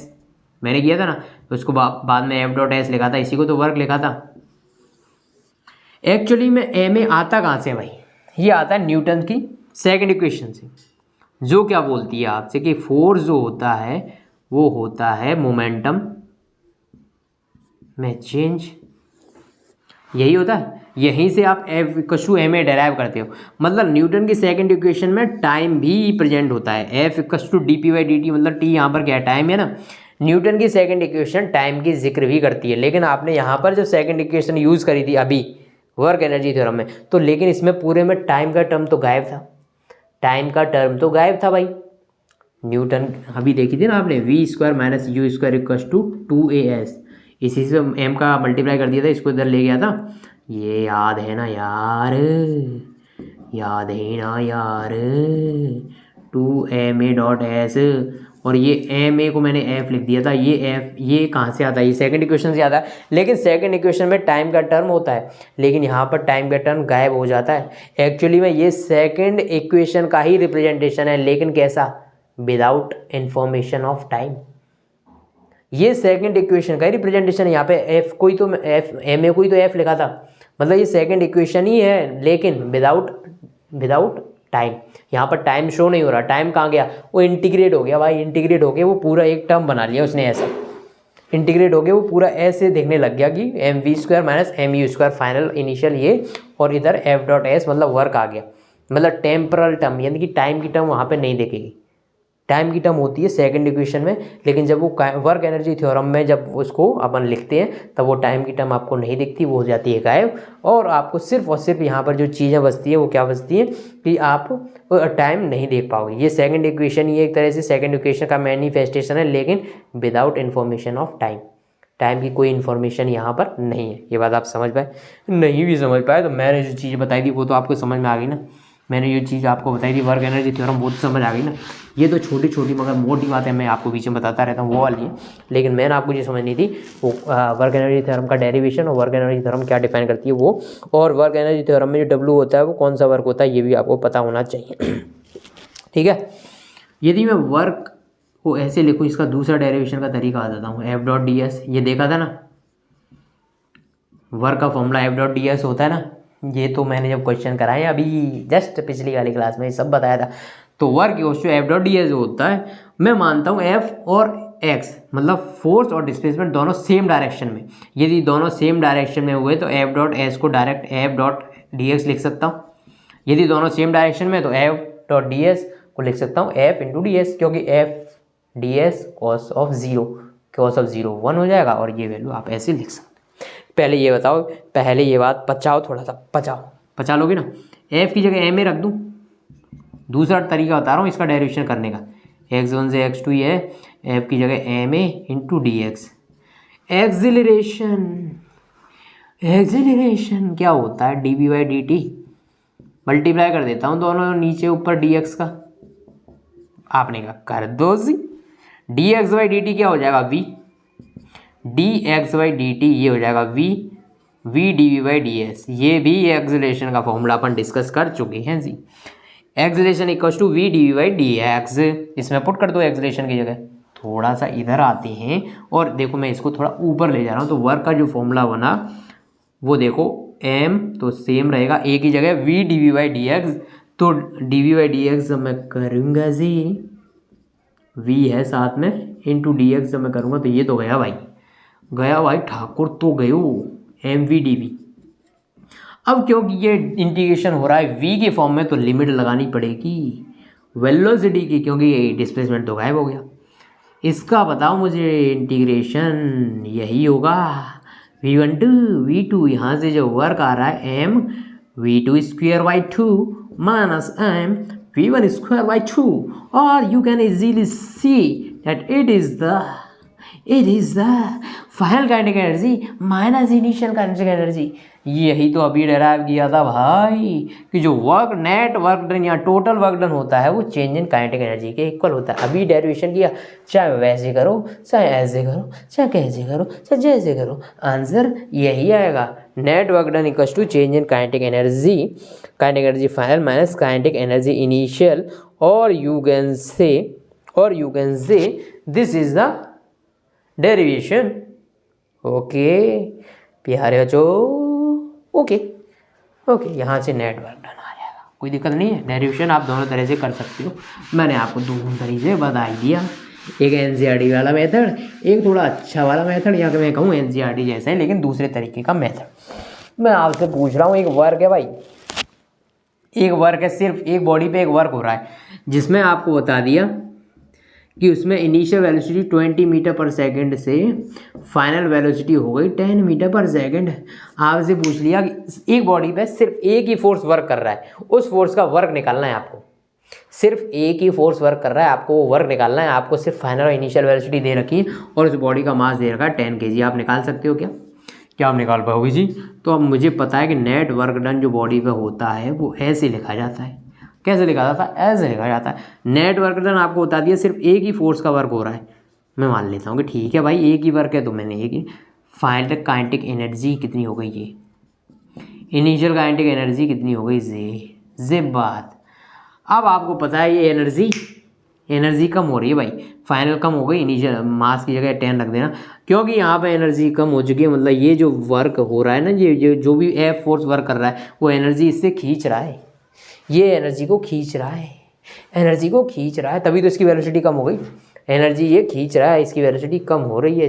मैंने किया था ना, तो उसको बाद में f.s लिखा था, इसी को तो वर्क लिखा था। एक्चुअली में ma आता कहाँ से भाई? ये आता है न्यूटन की सेकंड इक्वेशन से। जो क्या बोलती है आपसे कि फोर्स जो होता है वो होता है मोमेंटम में चेंज, यही होता है। यहीं से आप F equal to M A derive करते हो। मतलब न्यूटन की सेकंड इक्वेशन में टाइम भी प्रेजेंट होता है। F equal to D P by D T, मतलब टी यहाँ पर क्या है, टाइम है ना। न्यूटन की सेकंड इक्वेशन टाइम की जिक्र भी करती है, लेकिन आपने यहाँ पर जो सेकंड इक्वेशन यूज़ करी थी अभी वर्क एनर्जी थ्योरम में, तो लेकिन इसमें पूरे में टाइम का टर्म तो गायब था। टाइम का टर्म तो गायब था भाई। न्यूटन अभी देखी थी ना आपने, V square minus U square equal to 2as, इसी से एम का मल्टीप्लाई कर दिया था, इसको इधर ले गया था। ये याद है ना यार, याद है ना यार, 2ma.s, और ये एम ए को मैंने एफ लिख दिया था। ये एफ ये कहाँ से आता है, ये सेकंड इक्वेशन से आता है। लेकिन सेकंड इक्वेशन में टाइम का टर्म होता है, लेकिन यहाँ पर टाइम का टर्म गायब हो जाता है। एक्चुअली में ये सेकंड इक्वेशन का ही रिप्रेजेंटेशन है, लेकिन कैसा, विदाउट इंफॉर्मेशन ऑफ टाइम। ये सेकंड इक्वेशन का ही रिप्रेजेंटेशन है। यहाँ पे एफ कोई तो एफ एम ए कोई तो एफ लिखा था, मतलब ये सेकंड इक्वेशन ही है, लेकिन विदाउट टाइम। यहाँ पर टाइम शो नहीं हो रहा। टाइम कहाँ गया, वो इंटीग्रेट हो गया भाई, इंटीग्रेट हो गया, वो पूरा एक टर्म बना लिया उसने, ऐसा इंटीग्रेट हो गया, वो पूरा ऐसे देखने लग गया कि M V square minus M U square final initial ये, और इधर एफ डॉट एस मतलब वर्क आ गया। मतलब टेम्परल टर्म, यानी कि टाइम की टर्म वहाँ पे नहीं देखेगी। टाइम की टर्म होती है सेकंड इक्वेशन में, लेकिन जब वो वर्क एनर्जी थ्योरम में जब उसको अपन लिखते हैं तब वो टाइम की टर्म आपको नहीं दिखती, वो हो जाती है गायब। और आपको सिर्फ और सिर्फ यहाँ पर जो चीज़ें बचती हैं वो क्या बचती हैं कि आप टाइम नहीं देख पाओगे। ये सेकंड इक्वेशन, ये एक तरह से सेकंड इक्वेशन का मैनिफेस्टेशन है, लेकिन without information of time. Time की कोई इन्फॉर्मेशन यहाँ पर नहीं है। ये बात आप समझ पाए? नहीं भी समझ पाए तो मैंने जो चीज़ें बताई थी वो तो आपको समझ में आ गई ना। मैंने जो चीज़ आपको बताई थी वर्क एनर्जी थ्योरम, वो तो समझ आ गई ना। ये तो छोटी छोटी मगर मोटी बातें मैं आपको बीच में बताता रहता हूँ, वो वाली है। लेकिन मैंने आपको जो समझनी थी वो वर्क एनर्जी थ्योरम का डेरिवेशन और वर्क एनर्जी थ्योरम क्या डिफाइन करती है वो, और वर्क एनर्जी थ्योरम में जो डब्ल्यू होता है वो कौन सा वर्क होता है ये भी आपको पता होना चाहिए। ठीक है। यदि मैं वर्क को ऐसे लिखूँ, इसका दूसरा डेरिवेशन का तरीका आ जाता हूँ, एफ डॉट डी एस, ये देखा था ना वर्क का formula F dot D S होता है ना। ये तो मैंने जब क्वेश्चन कराए अभी जस्ट पिछली वाली क्लास में सब बताया था। तो वर्क जो एफ डॉट डी एस होता है, मैं मानता हूँ एफ और एक्स मतलब फोर्स और डिस्प्लेसमेंट दोनों सेम डायरेक्शन में। यदि दोनों सेम डायरेक्शन में हुए तो एफ डॉट एस को direct F dot D x लिख सकता हूँ। यदि दोनों सेम डायरेक्शन में तो एफ डॉट डी एस को लिख सकता हूँ एफ इंटू डी एस, क्योंकि F D S cos of zero, cos of zero 1 हो जाएगा, और ये वैल्यू आप ऐसे लिख सकते। पहले ये बताओ, पहले ये बात पचाओ, थोड़ा सा पचा लोगे ना। एफ की जगह एम ए रख दूँ। दूसरा तरीका बता रहा हूँ इसका डेरिवेशन करने का, x1 से x2 ये है, एफ की जगह M A into D X. Acceleration क्या होता है, D B by D T. Multiply कर देता हूँ दोनों नीचे ऊपर डी एक्स का, आपने कहा कर दो जी। D X by D T क्या हो जाएगा, V D X by D T, ये हो जाएगा V V D V by D S. ये भी एक्सेलरेशन का फॉर्मूला अपन डिस्कस कर चुके हैं जी। Acceleration equals to V D V by D X, इसमें पुट कर दो एक्सेलरेशन की जगह। थोड़ा सा इधर आते हैं और देखो मैं इसको थोड़ा ऊपर ले जा रहा हूँ, तो वर्क का जो फॉर्मूला बना वो देखो, एम तो सेम रहेगा, ए की जगह V D V by D X, तो D V by D X मैं करूँगा जी, वी है साथ में इंटू डी एक्स जब मैं करूँगा तो ये तो गया भाई ठाकुर तो गयो, एम वी डी वी। अब क्योंकि ये इंटीग्रेशन हो रहा है वी के फॉर्म में तो लिमिट लगानी पड़ेगी वेलोसिटी की, क्योंकि ये डिस्प्लेसमेंट तो गायब हो गया। इसका बताओ मुझे इंटीग्रेशन, यही होगा v1 v2, यहाँ से जो वर्क आ रहा है M V two square by 2 minus M v1 square by 2, और you can easily see that it is the final kinetic energy minus initial kinetic energy. यही तो अभी डेराइव किया था भाई कि जो वर्क नेट वर्क डन या टोटल वर्क डन होता है वो चेंज इन काइनेटिक एनर्जी के इक्वल होता है। अभी डेरिवेशन किया, चाहे वैसे करो चाहे ऐसे करो चाहे कैसे करो चाहे जैसे करो, आंसर यही आएगा। Net work done equals to change in kinetic energy final minus kinetic energy initial, और you can say this is the derivation. Okay प्यारे बच्चों, ओके यहाँ से नेट वर्क डन आ जाएगा। कोई दिक्कत नहीं है, डेरिवेशन आप दोनों तरह से कर सकते हो। मैंने आपको दोनों तरीके से बता ही दिया, एक एनसीईआरटी वाला मेथड, एक थोड़ा अच्छा वाला मेथड, या कि मैं कहूँ एनसीईआरटी जैसा है लेकिन दूसरे तरीके का मेथड। मैं आपसे पूछ रहा हूँ, एक वर्क है भाई, एक वर्क है, सिर्फ एक बॉडी पे एक वर्क हो रहा है, जिसमें आपको बता दिया कि उसमें इनिशियल वेलोसिटी 20 मीटर पर सेकंड से फाइनल वेलोसिटी हो गई 10 मीटर पर सेकंड। आपसे पूछ लिया कि एक बॉडी पे सिर्फ एक ही फोर्स वर्क कर रहा है, उस फोर्स का वर्क निकालना है आपको। सिर्फ एक ही फोर्स वर्क कर रहा है, आपको वो वर्क निकालना है। आपको सिर्फ फाइनल और इनिशियल वेलोसिटी दे रखी है और उस बॉडी का मास दे रखा है 10 kg। आप निकाल सकते हो क्या? क्या आप निकाल पाओगे जी? तो अब मुझे पता है कि नेट वर्क डन जो बॉडी पे होता है वो ऐसे लिखा जाता है। कैसे लिखा जाता है? ऐसे लिखा जाता है। नेट वर्क डन आपको बता दिया सिर्फ एक ही फोर्स का वर्क हो रहा है। मैं मान लेता हूँ कि ठीक है भाई एक ही वर्क है, तो मैंने एक ही फाइनल काइनेटिक एनर्जी कितनी हो गई, ये इनिशियल काइनेटिक एनर्जी कितनी हो गई, जे बात। अब आपको पता है ये एनर्जी कम हो रही है भाई, फाइनल कम हो गई, इनिशियल मास की जगह 10 रख देना, क्योंकि यहाँ पे एनर्जी कम हो चुकी है। मतलब ये जो वर्क हो रहा है ना, ये जो भी एफ फोर्स वर्क कर रहा है वो एनर्जी इससे खींच रहा है, ये एनर्जी को खींच रहा है, एनर्जी को खींच रहा है, तभी तो इसकी वेलोसिटी कम हो गई। एनर्जी ये खींच रहा है, इसकी वेलोसिटी कम हो रही है,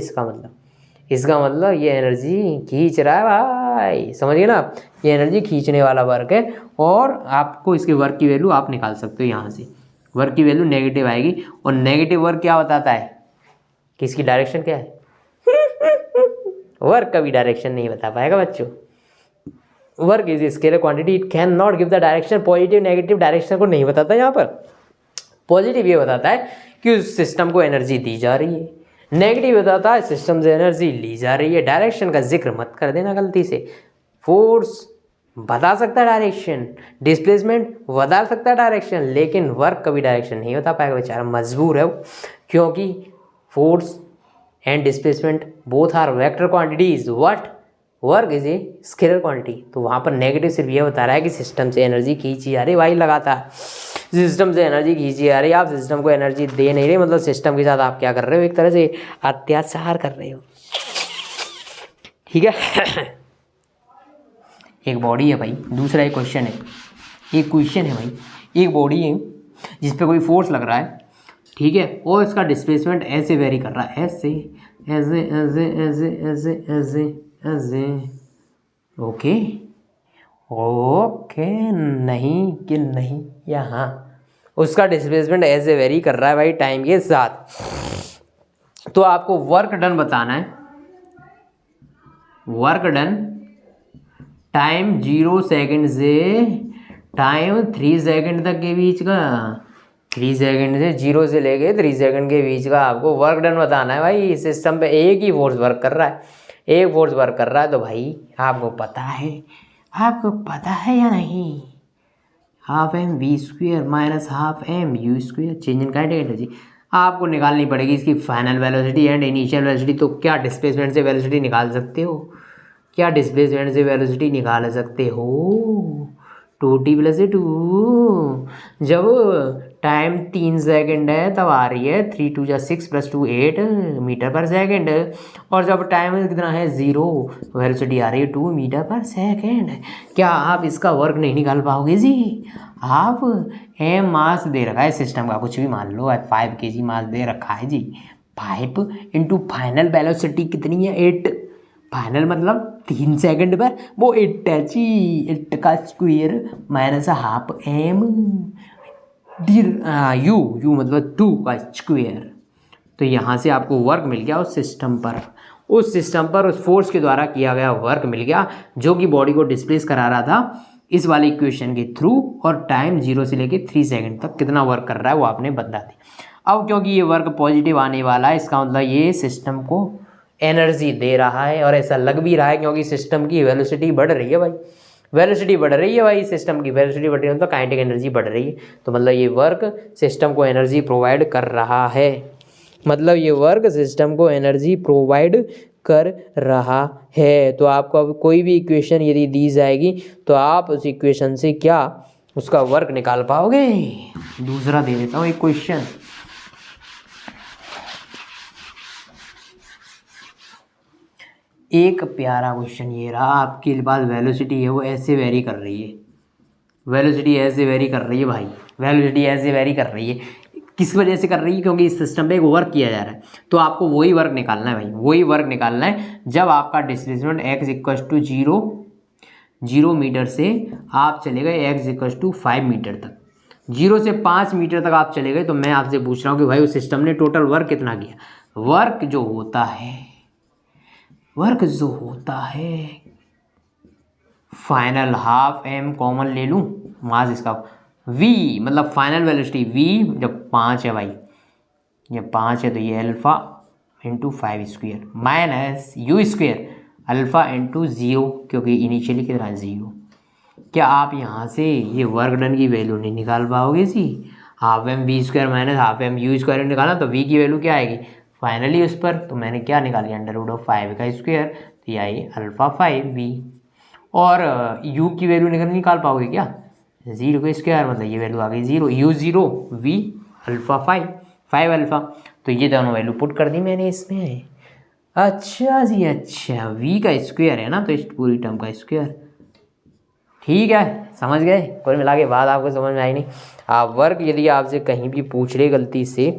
इसका मतलब ये एनर्जी खींच रहा है भाई, समझिए ना आप, ये एनर्जी खींचने वाला वर्क है। और आपको इसके वर्क की वैल्यू आप निकाल सकते हो, यहाँ से वर्क की वैल्यू नेगेटिव आएगी। और नेगेटिव वर्क क्या बताता है कि इसकी डायरेक्शन क्या है? वर्क कभी डायरेक्शन नहीं बता पाएगा बच्चों। Work is scalar quantity, it can not give the direction. Positive negative direction को नहीं बताता यहाँ पर। पॉजिटिव ये बताता है कि उस सिस्टम को एनर्जी दी जा रही है, नेगेटिव बताता है सिस्टम से एनर्जी ली जा रही है। डायरेक्शन का जिक्र मत कर देना गलती से। फोर्स बता सकता है डायरेक्शन, डिस्प्लेसमेंट बता सकता है डायरेक्शन, लेकिन वर्क कभी डायरेक्शन नहीं बता पाएगा, बेचारा मजबूर है वो, क्योंकि force and displacement both are vector quantities, what work is a scalar quantity. तो वहाँ पर नेगेटिव सिर्फ ये बता रहा है कि सिस्टम से एनर्जी खींची जा रही, वही लगातार सिस्टम से एनर्जी खींची जा रही है। आप सिस्टम को एनर्जी दे नहीं रहे, मतलब सिस्टम के साथ आप क्या कर रहे हो, एक तरह से अत्याचार कर रहे हो, ठीक है। एक बॉडी है भाई, दूसरा एक क्वेश्चन है, एक क्वेश्चन है भाई, एक बॉडी है जिस पे कोई फोर्स लग रहा है, ठीक है, और इसका डिस्प्लेसमेंट ऐसे वेरी कर रहा है, ऐसे ऐसे ऐसे ऐसे ऐसे ऐसे ऐसे, ओके ओके, नहीं कि नहीं, यहाँ उसका डिस्प्लेसमेंट ऐसे वेरी कर रहा है भाई टाइम के साथ। तो आपको वर्क डन बताना है, वर्क डन टाइम 0 सेकंड से टाइम 3 सेकंड तक के बीच का, 3 सेकंड से 0 से लेके 3 सेकंड के बीच का आपको वर्क डन बताना है भाई। सिस्टम पे एक ही फोर्स वर्क कर रहा है, एक फोर्स वर्क कर रहा है, तो भाई आपको पता है या नहीं, half M V square minus half M U square, change in kinetic energy आपको निकालनी पड़ेगी, इसकी final velocity and initial velocity. तो क्या डिस्प्लेसमेंट से वेलोसिटी निकाल सकते हो, क्या डिस्प्लेसमेंट से वेलोसिटी निकाल सकते हो, 2t + 2, जब टाइम 3 सेकंड है तब आ रही है 3 × 2 = 6 + 2 8 मीटर पर सेकंड, और जब टाइम कितना है 0, वेलोसिटी आ रही है 2 मीटर पर सेकंड। क्या आप इसका वर्क नहीं निकाल पाओगे जी? आप एम मास दे रखा है सिस्टम का, कुछ भी मान लो, 5 kg मास दे रखा है जी, 5 × फाइनल वेलोसिटी कितनी है 8, फाइनल मतलब 3 सेकंड पर, वो 8 है जी, 8 का square minus half M U मतलब 2 का स्क्वायर। तो यहाँ से आपको वर्क मिल गया उस सिस्टम पर उस फोर्स के द्वारा किया गया वर्क मिल गया, जो कि बॉडी को डिस्प्लेस करा रहा था इस वाले इक्वेशन के थ्रू। और टाइम 0 से लेके 3 सेकंड तक कितना वर्क कर रहा है वो आपने बता दिया। अब क्योंकि ये वर्क पॉजिटिव आने वाला है, इसका मतलब ये सिस्टम को एनर्जी दे रहा है, और ऐसा लग भी रहा है क्योंकि सिस्टम की वेलोसिटी बढ़ रही है भाई, वेलोसिटी बढ़ रही है भाई, सिस्टम की वेलोसिटी बढ़ रही है तो काइनेटिक एनर्जी बढ़ रही है। तो मतलब ये वर्क सिस्टम को एनर्जी प्रोवाइड कर रहा है, मतलब ये वर्क सिस्टम को एनर्जी प्रोवाइड कर रहा है। तो आपको अब कोई भी इक्वेशन यदि दी जाएगी तो आप उस इक्वेशन से क्या उसका वर्क निकाल पाओगे। दूसरा दे देता हूँ एक क्वेश्चन, एक प्यारा क्वेश्चन ये रहा, आपके पास वेलोसिटी है वो ऐसे वेरी कर रही है, वेलोसिटी ऐसे वेरी कर रही है भाई, वेलोसिटी ऐसे वेरी कर रही है। किस वजह से कर रही है? क्योंकि इस सिस्टम पे एक वर्क किया जा रहा है। तो आपको वही वर्क निकालना है भाई, वही वर्क निकालना है। जब आपका displacement x equal to 0 metre से आप चले गए x इक्वल टू 5 मीटर तक, 0 से 5 मीटर तक आप चले गए, तो मैं आपसे पूछ रहा हूँ कि भाई उस सिस्टम ने टोटल वर्क कितना किया? वर्क जो होता है फाइनल हाफ m कॉमन ले लूँ, मास इसका v मतलब फाइनल वेलोसिटी v जब 5 है भाई, जब 5 है तो ये alpha into 5 square minus u square alpha into 0, क्योंकि इनिशियली कितना है 0। क्या आप यहाँ से ये वर्क डन की वैल्यू नहीं निकाल पाओगे? See half M V square minus half M U square निकाला तो v की वैल्यू क्या आएगी फाइनली उस पर, तो मैंने क्या निकाली √5 का स्क्वायर, तो ये आई अल्फ़ा 5v। और u की वैल्यू निकाल पाओगे क्या? 0 का स्क्वायर मतलब ये वैल्यू आ गई 0, u0 v अल्फ़ा 5 अल्फ़ा। तो ये दोनों वैल्यू पुट कर दी मैंने इसमें। अच्छा जी अच्छा, v का स्क्वायर है ना, तो इस पूरी टर्म का स्क्वायर। ठीक है, समझ गए? कुल मिला के बात आपको समझ में आई नहीं? आप वर्क यदि आपसे कहीं भी पूछ ले गलती से,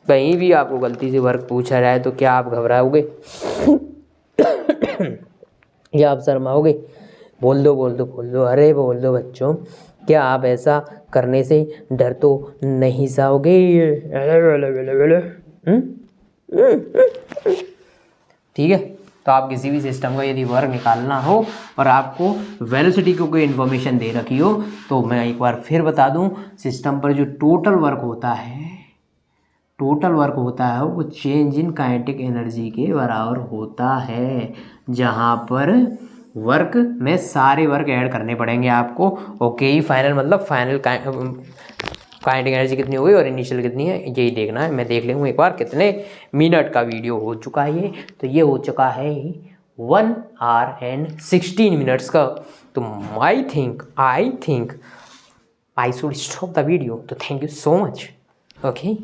कहीं भी आपको गलती से वर्क पूछा जाए तो क्या आप घबराओगे या आप शर्माओगे? बोल दो, अरे बोल दो बच्चों, क्या आप ऐसा करने से डर तो नहीं जाओगे? ठीक है, तो आप किसी भी सिस्टम का यदि वर्क निकालना हो और आपको वेलोसिटी को कोई इन्फॉर्मेशन दे रखी हो, तो मैं एक बार फिर बता दूं, सिस्टम पर जो टोटल वर्क होता है वो चेंज इन काइनेटिक एनर्जी के बराबर होता है, जहां पर वर्क में सारे वर्क ऐड करने पड़ेंगे आपको। ओके, फाइनल मतलब फाइनल काइनेटिक एनर्जी कितनी हो गई और इनिशियल कितनी है, यही देखना है। मैं देख लूँ एक बार कितने मिनट का वीडियो हो चुका है ये, तो ये हो चुका है 1 hour and 16 minutes का। तो I think I should stop the video. तो thank you so much. Okay.